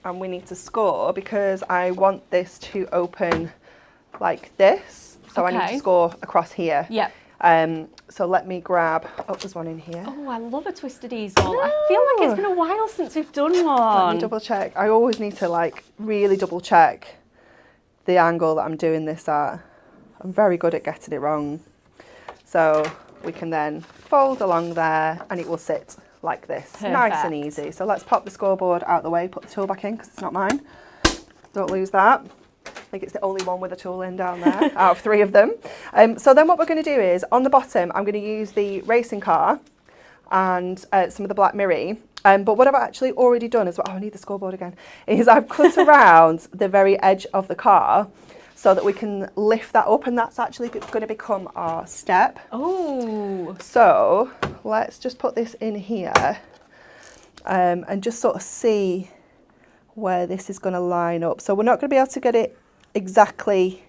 And we need to score because I want this to open like this. So I need to score across here. Yep. So let me grab, oh, there's one in here. Oh, I love a twisted easel. I feel like it's been a while since we've done one. Let me double check. I always need to like really double check the angle that I'm doing this at. I'm very good at getting it wrong. So we can then fold along there and it will sit like this. Perfect. Nice and easy. So let's pop the scoreboard out the way, put the tool back in because it's not mine. Don't lose that. I think it's the only one with a tool in down there out of 3 of them. So then what we're going to do is on the bottom, I'm going to use the racing car and some of the black mirror. But what I've actually already done is, I need the scoreboard again, is I've cut around the very edge of the car so that we can lift that up, and that's actually going to become our step. Oh. So let's just put this in here and just sort of see where this is going to line up. So we're not going to be able to get it exactly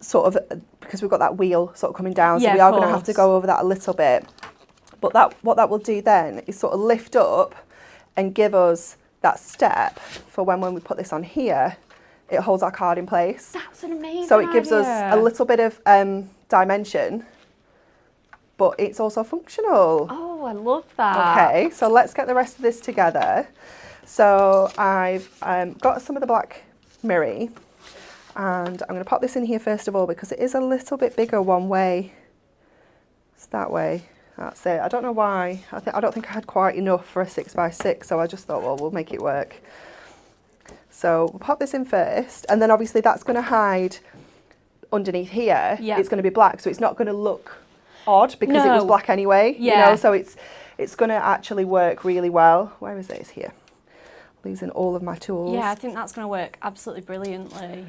sort of, because we've got that wheel sort of coming down, so we are going to have to go over that a little bit. But what that will do then is sort of lift up and give us that step for when we put this on here, it holds our card in place. That's an amazing So it gives idea. us a little bit of dimension, but it's also functional. Oh, I love that. Okay, so let's get the rest of this together. So I've got some of the black mirror, and I'm going to pop this in here first of all because it is a little bit bigger one way. It's that way. That's it. I don't know why. I don't think I had quite enough for a 6x6, so I just thought, well, we'll make it work. So we'll pop this in first, and then obviously that's going to hide underneath here. Yeah. It's going to be black, so it's not going to look odd because it was black anyway. Yeah. You know, so it's going to actually work really well. Where is it? It's here. Losing all of my tools. Yeah, I think that's going to work absolutely brilliantly.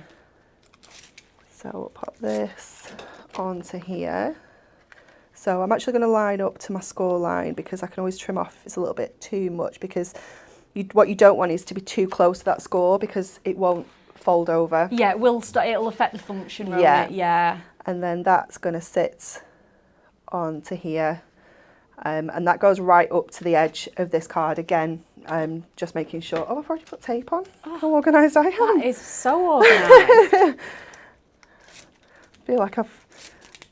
So we'll pop this onto here. So I'm actually going to line up to my score line because I can always trim off if it's a little bit too much, because what you don't want is to be too close to that score because it won't fold over. Yeah, it'll affect the function, won't it? Yeah. And then that's going to sit onto here. And that goes right up to the edge of this card again. Just making sure. Oh, I've already put tape on. How organised I am. That is so organised. I feel like I've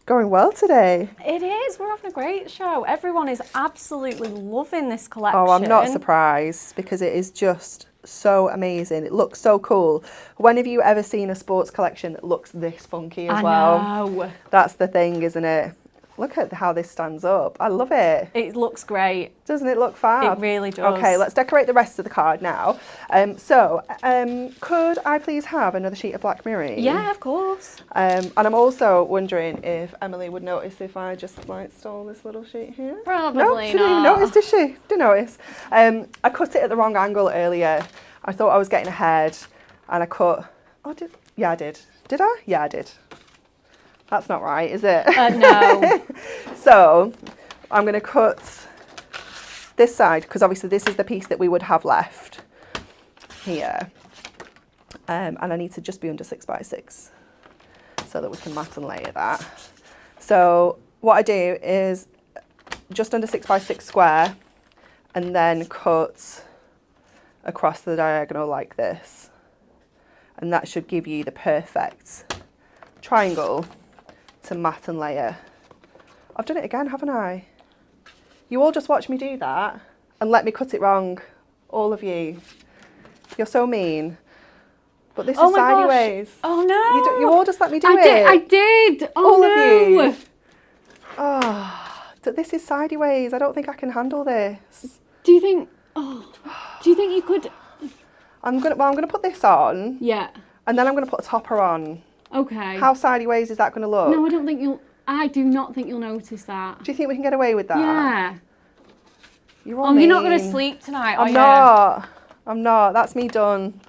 going well today. It is. We're having a great show. Everyone is absolutely loving this collection. Oh, I'm not surprised because it is just so amazing. It looks so cool. When have you ever seen a sports collection that looks this funky as well? I know. That's the thing, isn't it? Look at how this stands up. I love it. It looks great. Doesn't it look fab? It really does. Okay, let's decorate the rest of the card now. Could I please have another sheet of black mirror? Yeah, of course. And I'm also wondering if Emily would notice if I just like stole this little sheet here. Probably no, she didn't even notice, did she? Didn't notice. I cut it at the wrong angle earlier. I thought I was getting ahead, and I cut. Oh, I did. Did I? Yeah, I did. That's not right, is it? No. So I'm going to cut this side because obviously this is the piece that we would have left here. And I need to just be under 6x6 so that we can mat and layer that. So what I do is just under 6x6 square and then cut across the diagonal like this. And that should give you the perfect triangle to mat and layer. I've done it again, haven't I? You all just watch me do that and let me cut it wrong. All of you. You're so mean. But this is sideways. Oh no. You all just let me do it. I did. Oh all no. of you. Oh, this is sideways. I don't think I can handle this. Do you think you could? I'm gonna put this on. Yeah. And then I'm gonna put a topper on. Okay. How sideways is that going to look? No, I do not think you'll notice that. Do you think we can get away with that? Yeah. You're all mean. You're not going to sleep tonight, are you? I'm not. That's me done.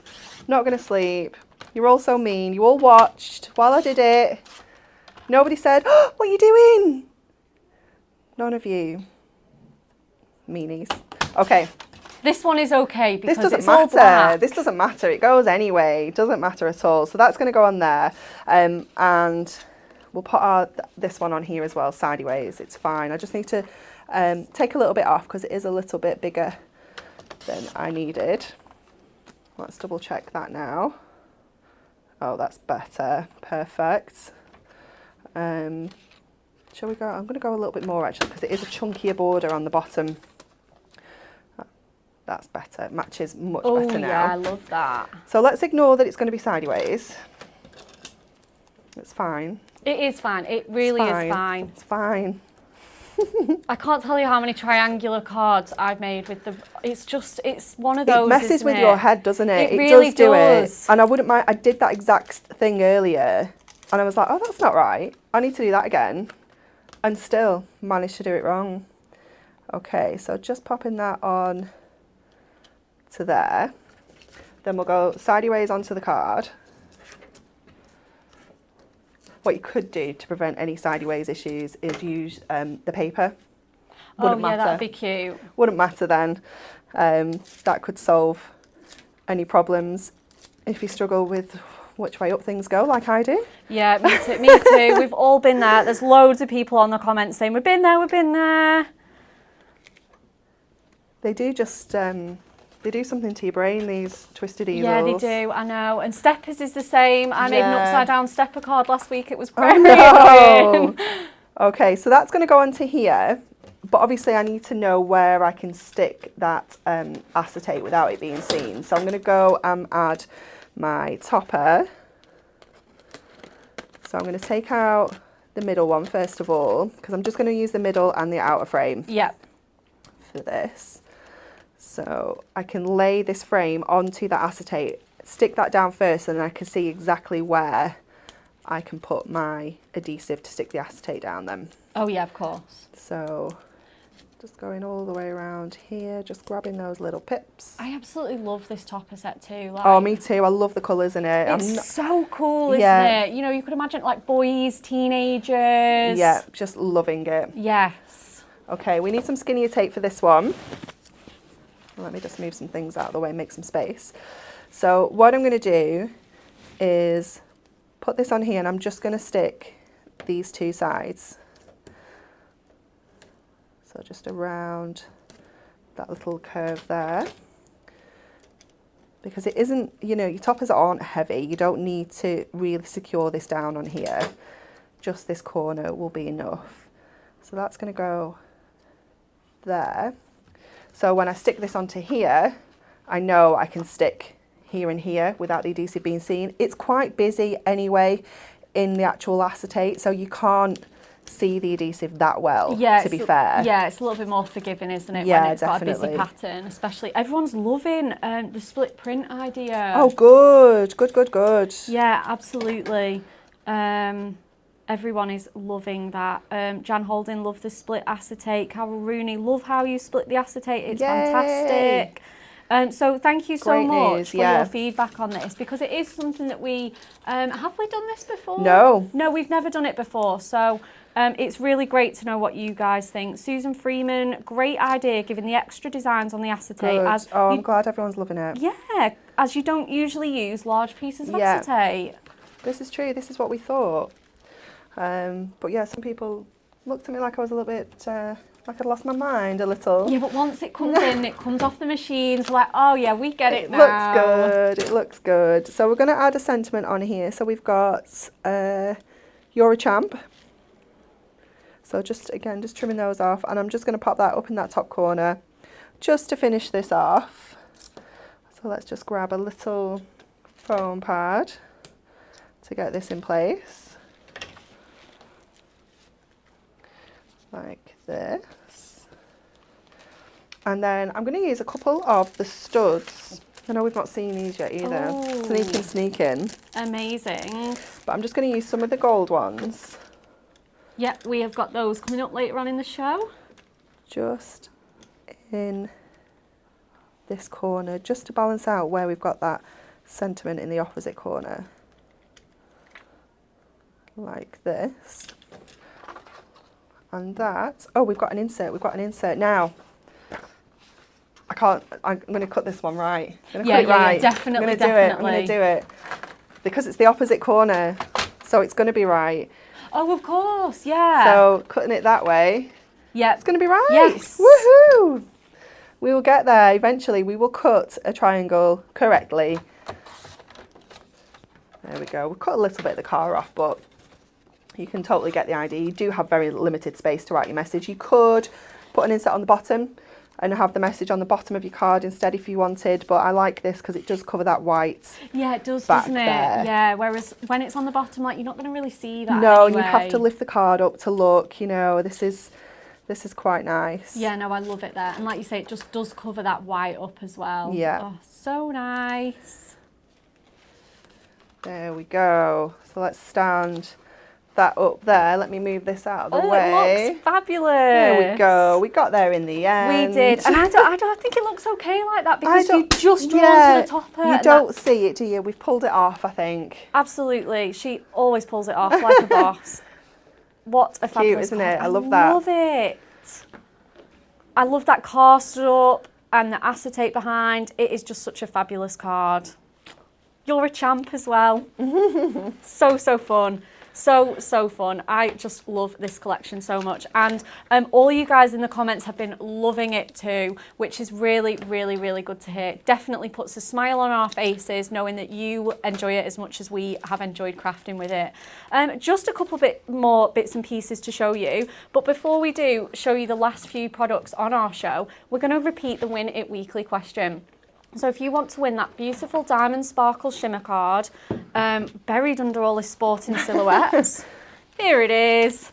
Not going to sleep. You're all so mean. You all watched while I did it. Nobody said, oh, what are you doing? None of you. Meanies. Okay. This one is okay because this doesn't it's all matter. black. This doesn't matter. It goes anyway. It doesn't matter at all. So that's going to go on there. And we'll put this one on here as well, sideways. It's fine. I just need to take a little bit off because it is a little bit bigger than I needed. Let's double check that now. Oh, that's better. Perfect. Shall we go? I'm going to go a little bit more actually because it is a chunkier border on the bottom. That's better. It matches much better now. Yeah, I love that. So let's ignore that it's going to be sideways. It's fine. It is fine. It really is fine. It's fine. I can't tell you how many triangular cards I've made with the. It's one of those. It messes with your head, doesn't it? It really does do does. it. And I wouldn't mind. I did that exact thing earlier, and I was like, oh, that's not right. I need to do that again, and still managed to do it wrong. Okay, so just popping that on to there. Then we'll go sideways onto the card. What you could do to prevent any sideways issues is use the paper. Wouldn't matter. That'd be cute. Wouldn't matter then. That could solve any problems if you struggle with which way up things go, like I do. Yeah, me too. Me too. We've all been there. There's loads of people on the comments saying, we've been there, we've been there. They do just... they do something to your brain, these twisted evils. Yeah, they do, I know. And steppers is the same. I made an upside down stepper card last week. It was very annoying. Okay, so that's going to go onto here. But obviously I need to know where I can stick that acetate without it being seen. So I'm going to go and add my topper. So I'm going to take out the middle one first of all, because I'm just going to use the middle and the outer frame. Yep. For this. So I can lay this frame onto the acetate, stick that down first, and then I can see exactly where I can put my adhesive to stick the acetate down then. Oh yeah, of course. So just going all the way around here, just grabbing those little pips. I absolutely love this topper set too. Like, oh, me too. I love the colours in it. It's so cool, isn't it? You know, you could imagine like boys, teenagers. Yeah, just loving it. Yes. Okay, we need some skinnier tape for this one. Let me just move some things out of the way, make some space. So what I'm going to do is put this on here, and I'm just going to stick these two sides. So just around that little curve there. Because it isn't, you know, your toppers aren't heavy. You don't need to really secure this down on here. Just this corner will be enough. So that's going to go there. So when I stick this onto here, I know I can stick here and here without the adhesive being seen. It's quite busy anyway in the actual acetate, so you can't see the adhesive that well, to be fair. Yeah, it's a little bit more forgiving, isn't it, yeah, when it's definitely got a busy pattern, especially. Everyone's loving the split print idea. Oh, good, good, good, good. Yeah, absolutely. Everyone is loving that. Jan Holding loved the split acetate. Carol Rooney, love how you split the acetate. It's fantastic. So thank you so much for your feedback on this, because it is something that we, have we done this before? No. No, we've never done it before. So it's really great to know what you guys think. Susan Freeman, great idea, giving the extra designs on the acetate. I'm glad everyone's loving it. Yeah, as you don't usually use large pieces of acetate. This is true, this is what we thought. But yeah, some people looked at me like I was a little bit, like I'd lost my mind a little. Yeah, but once it comes in, it comes off the machines, like, oh yeah, we get it now. It looks good, it looks good. So we're going to add a sentiment on here. So we've got, You're a Champ. So just, again, just trimming those off. And I'm just going to pop that up in that top corner, just to finish this off. So let's just grab a little foam pad to get this in place. Like this. And then I'm going to use a couple of the studs. I know we've not seen these yet either. Oh. Sneaking. Amazing. But I'm just going to use some of the gold ones. Yep, we have got those coming up later on in the show. Just in this corner, just to balance out where we've got that sentiment in the opposite corner. Like this. And that, oh, we've got an insert now. I'm going to cut this one right. I'm going to cut it right. Definitely, I'm going to do it. Because it's the opposite corner, so it's going to be right. Oh, of course, yeah. So cutting it that way, it's going to be right. Yes. Woohoo! We will get there eventually. We will cut a triangle correctly. There we go. We'll cut a little bit of the car off, but you can totally get the idea. You do have very limited space to write your message. You could put an inset on the bottom and have the message on the bottom of your card instead if you wanted, but I like this because it does cover that white. Yeah, it does, back doesn't it? there. Yeah, whereas when it's on the bottom, like, you're not going to really see that No, anyway. you have to lift the card up to look, you know, this is quite nice. Yeah, no, I love it there. And like you say, it just does cover that white up as well. Yeah. Oh, so nice. There we go. So let's stand that up there. Let me move this out of the Oh, way. it looks fabulous. There we go. We got there in the end. We did. And I don't think it looks okay like that because you just drawn to the topper. You don't see it, do you? We've pulled it off, I think. Absolutely. She always pulls it off like a boss. What a fabulous Cute, isn't card. it? I love that. I love it. I love that car stood up and the acetate behind. It is just such a fabulous card. You're a champ as well. So fun. So fun. I just love this collection so much. And all you guys in the comments have been loving it too, which is really good to hear. Definitely puts a smile on our faces knowing that you enjoy it as much as we have enjoyed crafting with it. Just a couple more bits and pieces to show you. But before we do show you the last few products on our show, we're going to repeat the Win It Weekly question. So if you want to win that beautiful diamond sparkle shimmer card, buried under all this sporting silhouettes, here it is.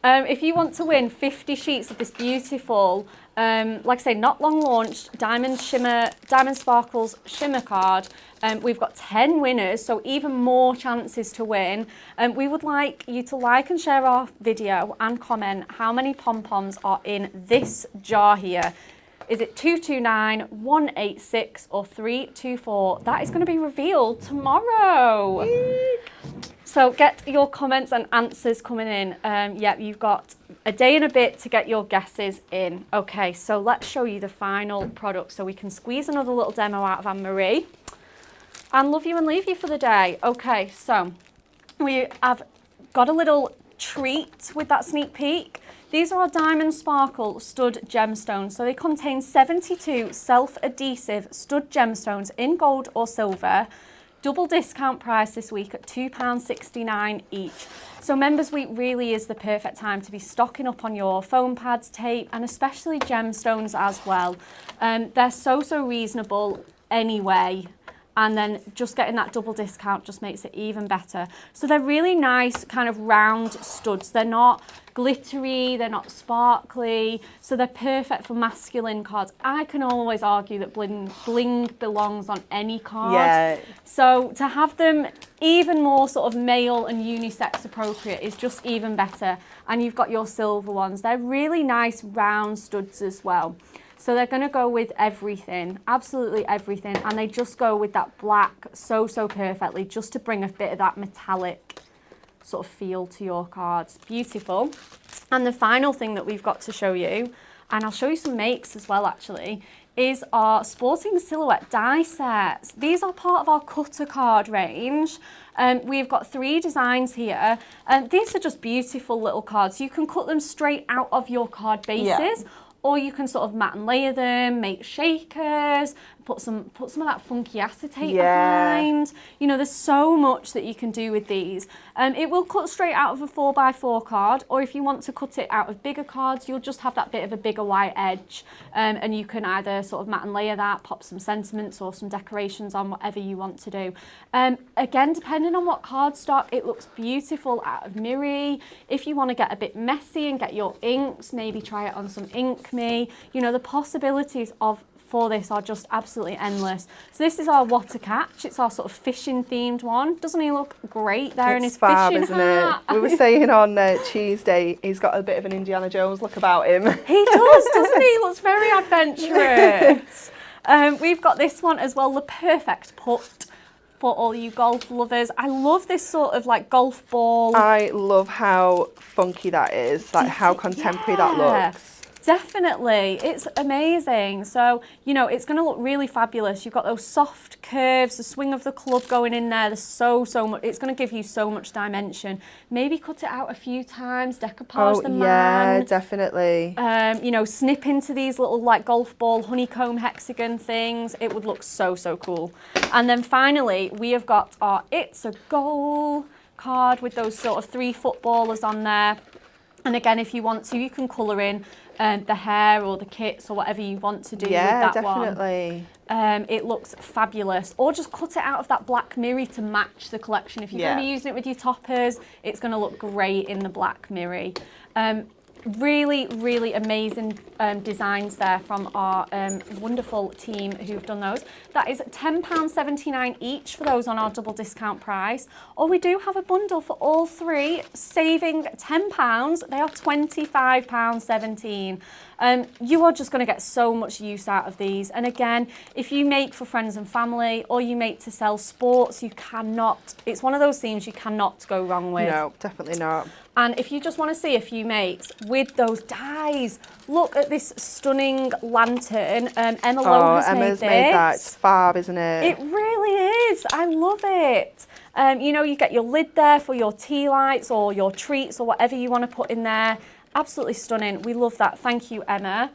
If you want to win 50 sheets of this beautiful, like I say, not long launched diamond sparkles shimmer card, we've got 10 winners, so even more chances to win. We would like you to like and share our video and comment how many pom-poms are in this jar here. Is it 229, 186 or 324? That is going to be revealed tomorrow. So get your comments and answers coming in. Yeah, you've got a day and a bit to get your guesses in. Okay, so let's show you the final product so we can squeeze another little demo out of Anne-Marie and love you and leave you for the day. Okay, so we have got a little treat with that sneak peek. These are our diamond sparkle stud gemstones. So they contain 72 self-adhesive stud gemstones in gold or silver. Double discount price this week at £2.69 each. So Members Week really is the perfect time to be stocking up on your foam pads, tape, and especially gemstones as well. They're so reasonable anyway. And then just getting that double discount just makes it even better. So they're really nice kind of round studs. They're not glittery, they're not sparkly, so they're perfect for masculine cards. I can always argue that bling belongs on any card. Yeah. So to have them even more sort of male and unisex appropriate is just even better. And you've got your silver ones. They're really nice round studs as well. So they're going to go with everything, absolutely everything, and they just go with that black so perfectly, just to bring a bit of that metallic sort of feel to your cards. Beautiful. And the final thing that we've got to show you, and I'll show you some makes as well actually, is our sporting silhouette die sets. These are part of our cutter card range. We've got 3 designs here, and these are just beautiful little cards. You can cut them straight out of your card bases. Yeah. Or you can sort of mat and layer them, make shakers, put some of that funky acetate behind. You know, there's so much that you can do with these. It will cut straight out of a 4x4 card, or if you want to cut it out of bigger cards, you'll just have that bit of a bigger white edge. And you can either sort of mat and layer that, pop some sentiments or some decorations on, whatever you want to do. Again, depending on what card stock, it looks beautiful out of Miri. If you want to get a bit messy and get your inks, maybe try it on some Ink Me. You know, the possibilities for this are just absolutely endless. So this is our water catch. It's our sort of fishing themed one. Doesn't he look great there in his fab, fishing isn't hat? It? We were saying on Tuesday, he's got a bit of an Indiana Jones look about him. He does, doesn't he? He looks very adventurous. We've got this one as well, the perfect putt for all you golf lovers. I love this sort of like golf ball. I love how funky that is, like how contemporary that looks. Definitely, it's amazing. So, you know, it's going to look really fabulous. You've got those soft curves, the swing of the club going in there. There's so much. It's going to give you so much dimension. Maybe cut it out a few times, decoupage the man. Yeah, definitely. You know, snip into these little like golf ball honeycomb hexagon things. It would look so cool. And then finally, we have got our It's a Goal card with those sort of 3 footballers on there. And again, if you want to, you can colour in the hair or the kits or whatever you want to do with that definitely. one. It looks fabulous. Or just cut it out of that black mirror to match the collection. If you're going to be using it with your toppers, it's going to look great in the black mirror. Really, really amazing designs there from our wonderful team who've done those. That is £10.79 each for those on our double discount price. Or we do have a bundle for all 3, saving £10. They are £25.17. You are just going to get so much use out of these. And again, if you make for friends and family or you make to sell sports, you cannot, it's one of those themes you cannot go wrong with. No, definitely not. And if you just want to see a few makes with those dies, look at this stunning lantern. Emma Lowe has Emma's made made that. It's fab, isn't it? It really is. I love it. You know, you get your lid there for your tea lights or your treats or whatever you want to put in there. Absolutely stunning. We love that. Thank you, Emma.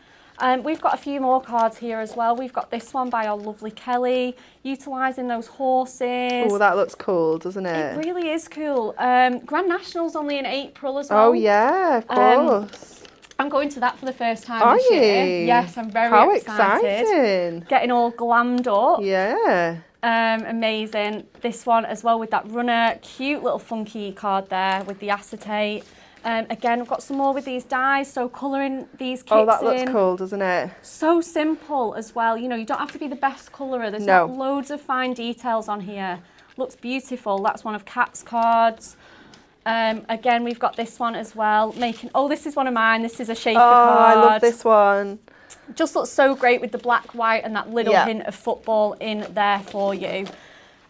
We've got a few more cards here as well. We've got this one by our lovely Kelly, utilising those horses. Oh, that looks cool, doesn't it? It really is cool. Grand National's only in April as well. Oh, yeah, of course. I'm going to that for the first time this year. Yes, I'm very excited. How exciting. Getting all glammed up. Yeah. Amazing. This one as well with that runner. Cute little funky card there with the acetate. Again, we've got some more with these dies, so colouring these kits in. Oh, that looks cool, doesn't it? So simple as well. You know, you don't have to be the best colourer. There's not loads of fine details on here. Looks beautiful. That's one of Kat's cards. Again, we've got this one as well. Oh, this is one of mine. This is a shaker card. I love this one. Just looks so great with the black, white and that little hint of football in there for you.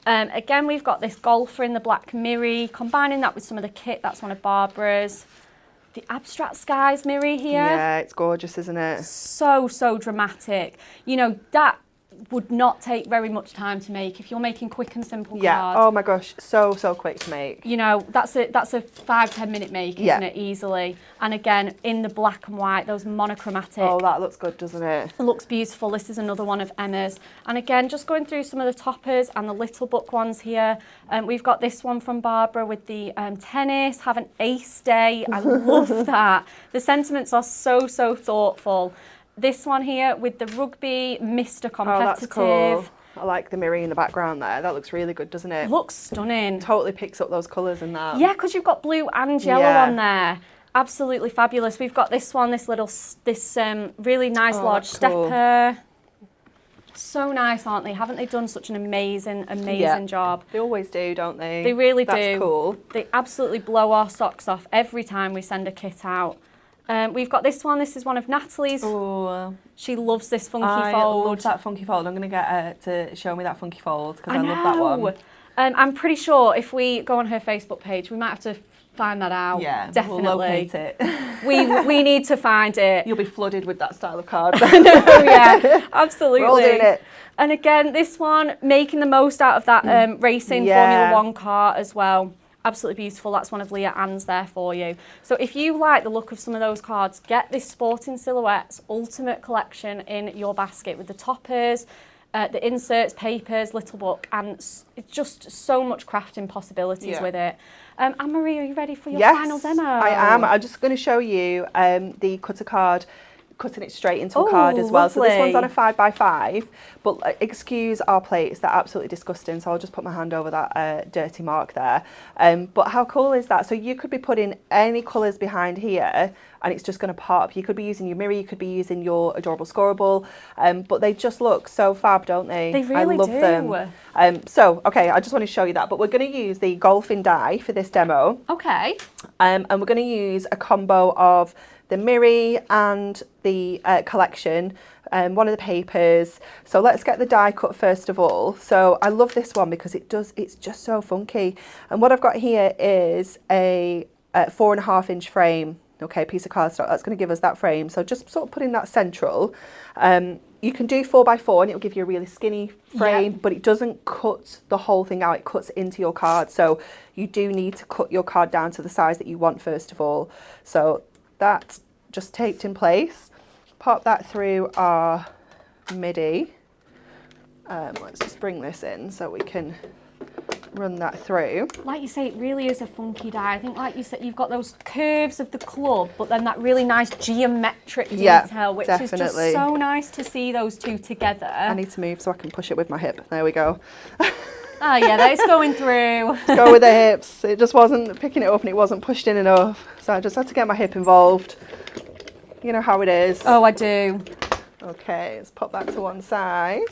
Again, we've got this golfer in the black mirror, combining that with some of the kit. That's one of Barbara's. The Abstract Skies mirror here. Yeah, it's gorgeous, isn't it? So, so dramatic. You know, that would not take very much time to make if you're making quick and simple cards. Oh my gosh, so quick to make. You know, that's a 5-10 minute make, isn't it, easily? And again, in the black and white, those monochromatic. Oh, that looks good, doesn't it? It looks beautiful. This is another one of Emma's. And again, just going through some of the toppers and the little book ones here. We've got this one from Barbara with the tennis. Have an ace day. I love that. The sentiments are so thoughtful. This one here with the Rugby Mr. Competitive. Oh, that's cool. I like the mirror in the background there. That looks really good, doesn't it? Looks stunning. Totally picks up those colours in that. Yeah, because you've got blue and yellow on there. Absolutely fabulous. We've got this one, this really nice large stepper. So nice, aren't they? Haven't they done such an amazing job? They always do, don't they? They really do. That's cool. They absolutely blow our socks off every time we send a kit out. We've got this one. This is one of Natalie's. Oh, she loves this funky fold. I love that funky fold. I'm going to get her to show me that funky fold because I love that one. I'm pretty sure if we go on her Facebook page, we might have to find that out. Yeah, definitely. We'll locate it. we need to find it. You'll be flooded with that style of card. Yeah, absolutely. We're all doing it. And again, this one, making the most out of that racing Formula 1 car as well. Absolutely beautiful. That's one of Leah Ann's there for you. So if you like the look of some of those cards, get this Sporting Silhouettes Ultimate Collection in your basket with the toppers, the inserts, papers, little book, and it's just so much crafting possibilities with it. Anne-Marie, are you ready for your final demo? I am. I'm just going to show you the cutter card, cutting it straight into a card as well. Lovely. So this one's on a 5x5, but excuse our plates, they're absolutely disgusting. So I'll just put my hand over that dirty mark there. But how cool is that? So you could be putting any colours behind here and it's just going to pop. You could be using your mirror, you could be using your adorable scoreable, but they just look so fab, don't they? They really I love them. So, okay, I just want to show you that, but we're going to use the golfing die for this demo. Okay. And we're going to use a combo of the mirror and the collection, one of the papers. So let's get the die cut first of all. So I love this one because it's just so funky. And what I've got here is a 4.5 inch frame, okay, piece of cardstock. That's going to give us that frame. So just sort of putting that central. You can do 4x4 and it'll give you a really skinny frame, but it doesn't cut the whole thing out. It cuts into your card. So you do need to cut your card down to the size that you want first of all. So that's just taped in place. Pop that through our MIDI. Let's just bring this in so we can run that through. Like you say, it really is a funky die. I think, like you said, you've got those curves of the club, but then that really nice geometric detail, which is just so nice to see those two together. I need to move so I can push it with my hip. There we go. Oh yeah, that's going through. Go with the hips. It just wasn't picking it up and it wasn't pushed in enough. So I just had to get my hip involved. You know how it is. Oh, I do. Okay, let's pop that to one side.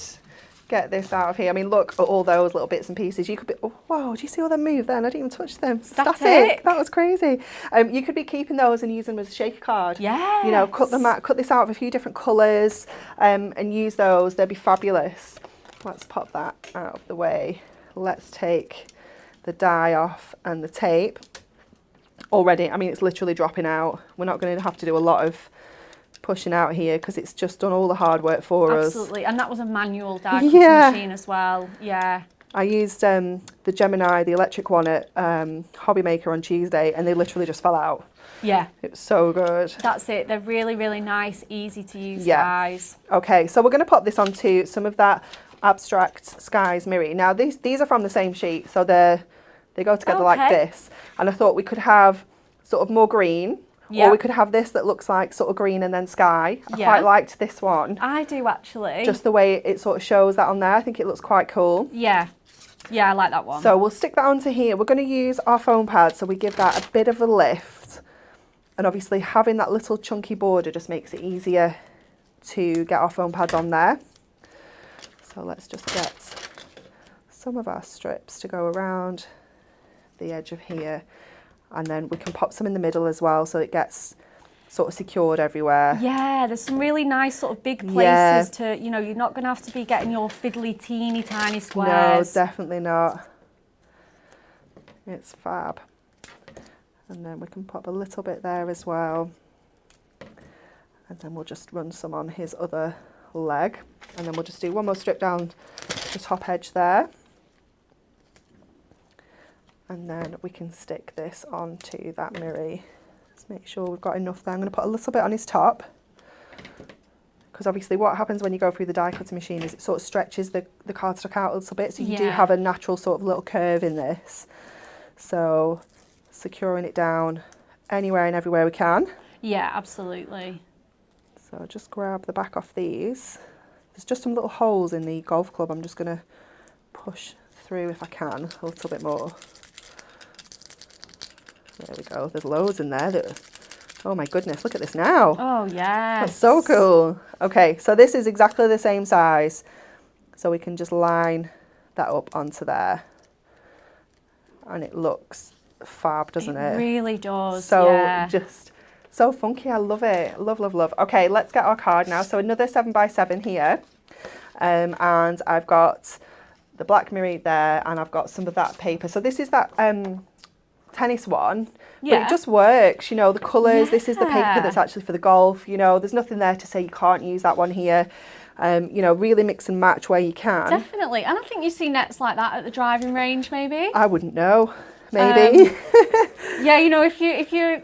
Get this out of here. I mean, look at all those little bits and pieces. You could be, oh, whoa, do you see all them move then? I didn't even touch them. Static. That was crazy. You could be keeping those and using them as a shaker card. Yeah. You know, cut this out of a few different colours and use those. They'd be fabulous. Let's pop that out of the way. Let's take the die off and the tape. Already, I mean, it's literally dropping out. We're not going to have to do a lot of pushing out here because it's just done all the hard work for us. Absolutely, and that was a manual die cutting machine as well. Yeah. I used the Gemini, the electric one at Hobby Maker on Tuesday, and they literally just fell out. Yeah. It was so good. That's it. They're really, really nice, easy to use dies. Okay, so we're going to pop this onto some of that Abstract Skies Mirror. Now these are from the same sheet, so they go together like this. And I thought we could have sort of more green. Yeah. Or we could have this that looks like sort of green and then sky. I quite liked this one. I do actually. Just the way it sort of shows that on there. I think it looks quite cool. Yeah. Yeah, I like that one. So we'll stick that onto here. We're going to use our foam pad so we give that a bit of a lift. And obviously having that little chunky border just makes it easier to get our foam pads on there. So let's just get some of our strips to go around the edge of here. And then we can pop some in the middle as well so it gets sort of secured everywhere. Yeah, there's some really nice sort of big places to, you know, you're not going to have to be getting your fiddly teeny tiny squares. No, definitely not. It's fab. And then we can pop a little bit there as well. And then we'll just run some on his other leg. And then we'll just do one more strip down the top edge there. And then we can stick this onto that mirror. Let's make sure we've got enough there. I'm going to put a little bit on his top. Because obviously what happens when you go through the die cutting machine is it sort of stretches the cardstock out a little bit. So you do have a natural sort of little curve in this. So securing it down anywhere and everywhere we can. Yeah, absolutely. So just grab the back off these. There's just some little holes in the golf club. I'm just going to push through if I can a little bit more. There we go. There's loads in there. Oh my goodness, look at this now. Oh yeah. That's so cool. Okay, so this is exactly the same size. So we can just line that up onto there. And it looks fab, doesn't it? It really does. So just so funky. I love it. Love, love, love. Okay, let's get our card now. So another 7x7 here. And I've got the black mirror there and I've got some of that paper. So this is that tennis one, but it just works, you know, the colours. This is the paper that's actually for the golf, you know, there's nothing there to say you can't use that one here. You know, really mix and match where you can. Definitely. And I think you see nets like that at the driving range maybe. I wouldn't know, maybe. Yeah, you know, if you're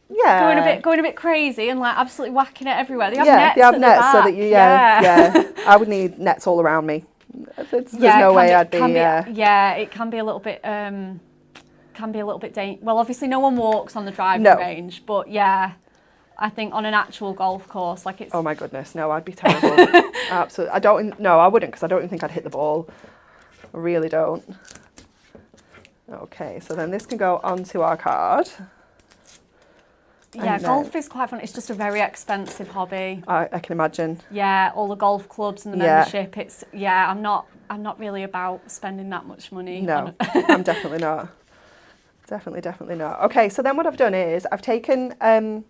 going a bit crazy and like absolutely whacking it everywhere. They have nets so that you I would need nets all around me. There's no way I'd be. It can be a little bit dangerous. Well, obviously no one walks on the driving range, but yeah, I think on an actual golf course, like it's. Oh my goodness, no, I'd be terrible. Absolutely, I wouldn't, because I don't even think I'd hit the ball. I really don't. Okay, so then this can go onto our card. Yeah, golf is quite fun. It's just a very expensive hobby. I can imagine. Yeah, all the golf clubs and the membership. It's I'm not really about spending that much money. No, I'm definitely not. Definitely not. Okay, so then what I've done is I've taken I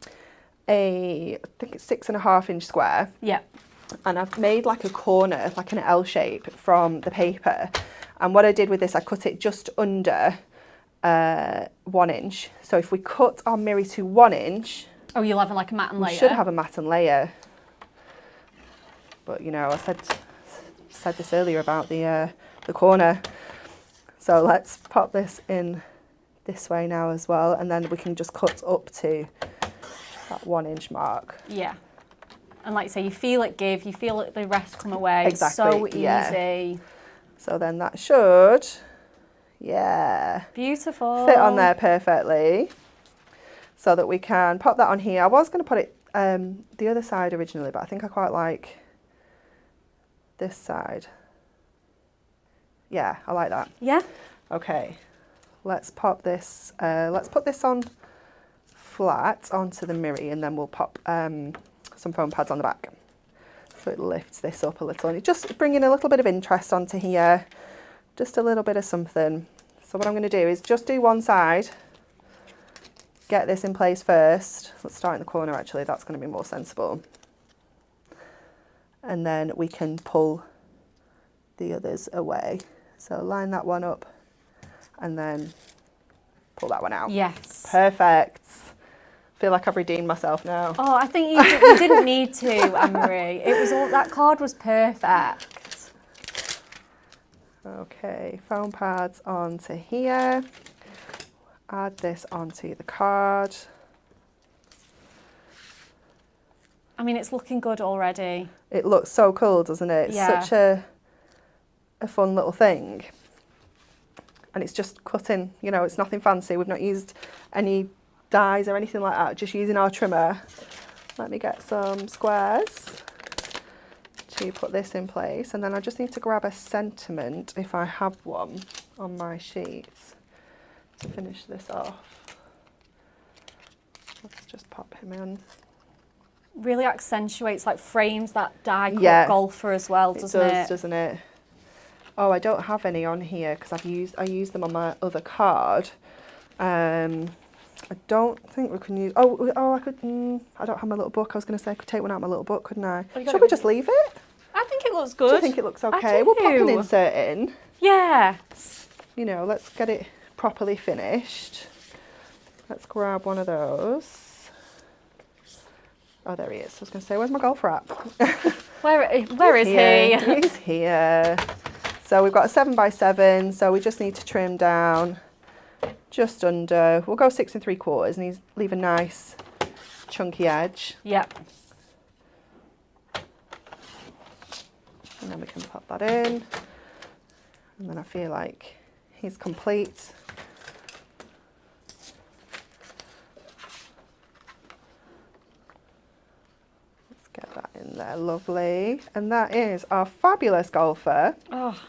think it's 6.5 inch square. Yeah. And I've made like a corner, like an L shape from the paper. And what I did with this, I cut it just under 1 inch. So if we cut our mirror to 1 inch. Oh, you'll have like a mat and layer. We should have a mat and layer. But you know, I said this earlier about the corner. So let's pop this in this way now as well, and then we can just cut up to that 1 inch mark. Yeah. And like you say, you feel it give, you feel it, the rest come away. Exactly. It's so easy. So then that should, yeah, Beautiful. fit on there perfectly. So that we can pop that on here. I was going to put it the other side originally, but I think I quite like this side. Yeah, I like that. Yeah. Okay, let's pop this, let's put this on flat onto the mirror, and then we'll pop some foam pads on the back. So it lifts this up a little, and it's just bringing a little bit of interest onto here, just a little bit of something. So what I'm going to do is just do one side, get this in place first. Let's start in the corner actually, that's going to be more sensible. And then we can pull the others away. So line that one up and then pull that one out. Yes. Perfect. Feel like I've redeemed myself now. Oh, I think you didn't need to, Anne-Marie. It was all, that card was perfect. Okay, foam pads onto here. Add this onto the card. I mean, it's looking good already. It looks so cool, doesn't it? It's Yeah. such a fun little thing. And it's just cutting, you know, it's nothing fancy. We've not used any dies or anything like that, just using our trimmer. Let me get some squares to put this in place, and then I just need to grab a sentiment, if I have one, on my sheets to finish this off. Let's just pop him in. Really accentuates, like frames that die cut Yeah. golfer as well, doesn't It it? does, doesn't it? Oh, I don't have any on here because I used them on my other card. I don't think we can use. Oh, I could. I don't have my little book. I was going to say I could take one out of my little book, couldn't I? Oh, you got Should it we with just you. leave it? I think it looks Do good. you think it looks I okay? We'll pop an do. insert in. Yeah. You know, let's get it properly finished. Let's grab one of those. Oh, there he is. I was going to say, where's my golf wrap? Where is Here. he? He's here. So we've got a 7x7, so we just need to trim down just under. We'll go 6 3/4, and he's leave a nice chunky edge. Yep. And then we can pop that in. And then I feel like he's complete. Let's get that in there, lovely. And that is our fabulous golfer. Oh,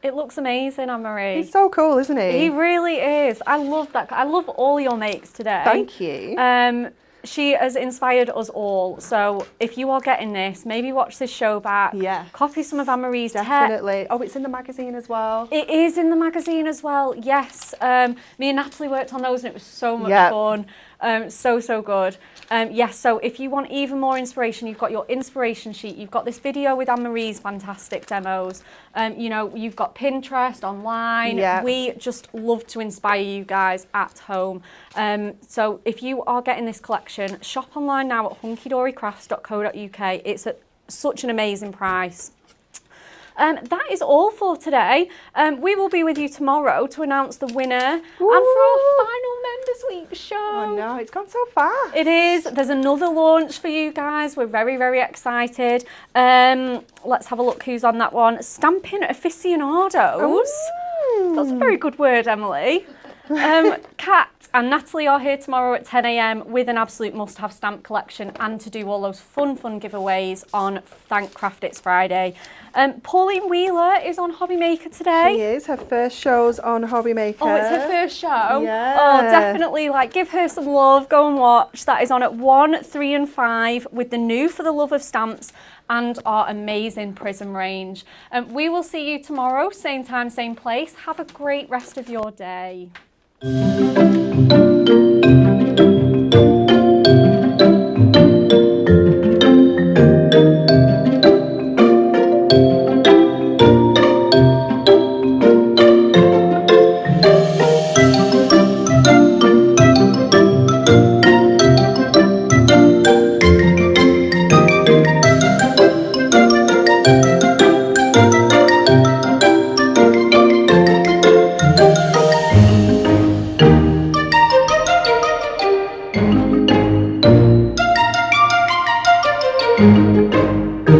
it looks amazing, Anne-Marie. He's so cool, isn't he? He really is. I love that. I love all your makes today. Thank you. She has inspired us all. So if you are getting this, maybe watch this show back. Yeah. Copy some of Anne-Marie's text. Definitely. Oh, it's in the magazine as well. It is in the magazine as well, yes. Me and Natalie worked on those and it was so much Yep. fun. So good. Yes, so if you want even more inspiration, you've got your inspiration sheet, you've got this video with Anne-Marie's fantastic demos, you know, you've got Pinterest online. Yep. We just love to inspire you guys at home. So if you are getting this collection, shop online now at hunkydorycrafts.co.uk. It's at such an amazing price. That is all for today. We will be with you tomorrow to announce the winner and for our final Members Week show. Oh no, it's gone so fast. It is. There's another launch for you guys. We're very, very excited. Let's have a look who's on that one. Stamping Aficionados. That's a very good word, Emily. Kat and Natalie are here tomorrow at 10 a.m. with an absolute must-have stamp collection and to do all those fun giveaways on Thank Craft It's Friday. Pauline Wheeler is on Hobby Maker today. She is. Her first show's on Hobby Maker. Oh, it's her first show? Yeah. Oh, definitely, like, give her some love. Go and watch. That is on at 1, 3 and 5 with the new For the Love of Stamps and our amazing Prism range. We will see you tomorrow, same time, same place. Have a great rest of your day. Thank you.